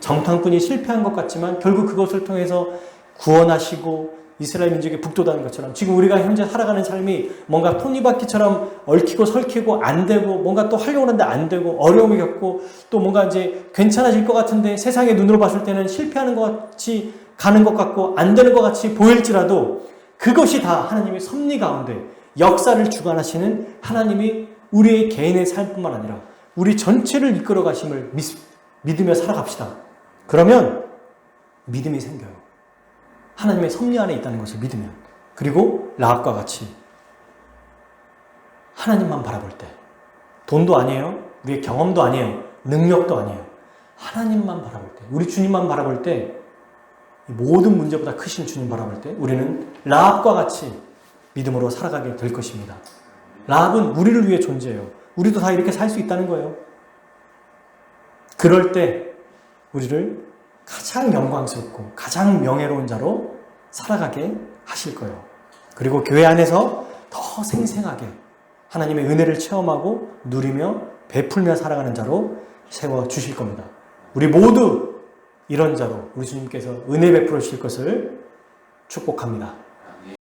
정탐꾼이 실패한 것 같지만 결국 그것을 통해서 구원하시고 이스라엘 민족이 북돋아는 것처럼 지금 우리가 현재 살아가는 삶이 뭔가 톱니바퀴처럼 얽히고 설키고 안 되고 뭔가 또 하려고 하는데 안 되고 어려움을 겪고 또 뭔가 이제 괜찮아질 것 같은데 세상의 눈으로 봤을 때는 실패하는 것 같이 가는 것 같고 안 되는 것 같이 보일지라도 그것이 다 하나님의 섭리 가운데 역사를 주관하시는 하나님이 우리의 개인의 삶뿐만 아니라 우리 전체를 이끌어 가심을 믿으며 살아갑시다. 그러면 믿음이 생겨요. 하나님의 섭리 안에 있다는 것을 믿으면. 그리고 라합과 같이 하나님만 바라볼 때 돈도 아니에요. 우리의 경험도 아니에요. 능력도 아니에요. 하나님만 바라볼 때 우리 주님만 바라볼 때 모든 문제보다 크신 주님 바라볼 때 우리는 라합과 같이 믿음으로 살아가게 될 것입니다. 라합은 우리를 위해 존재해요. 우리도 다 이렇게 살 수 있다는 거예요. 그럴 때 우리를 가장 영광스럽고 가장 명예로운 자로 살아가게 하실 거예요. 그리고 교회 안에서 더 생생하게 하나님의 은혜를 체험하고 누리며 베풀며 살아가는 자로 세워주실 겁니다. 우리 모두 이런 자로 우리 주님께서 은혜 베풀어 주실 것을 축복합니다.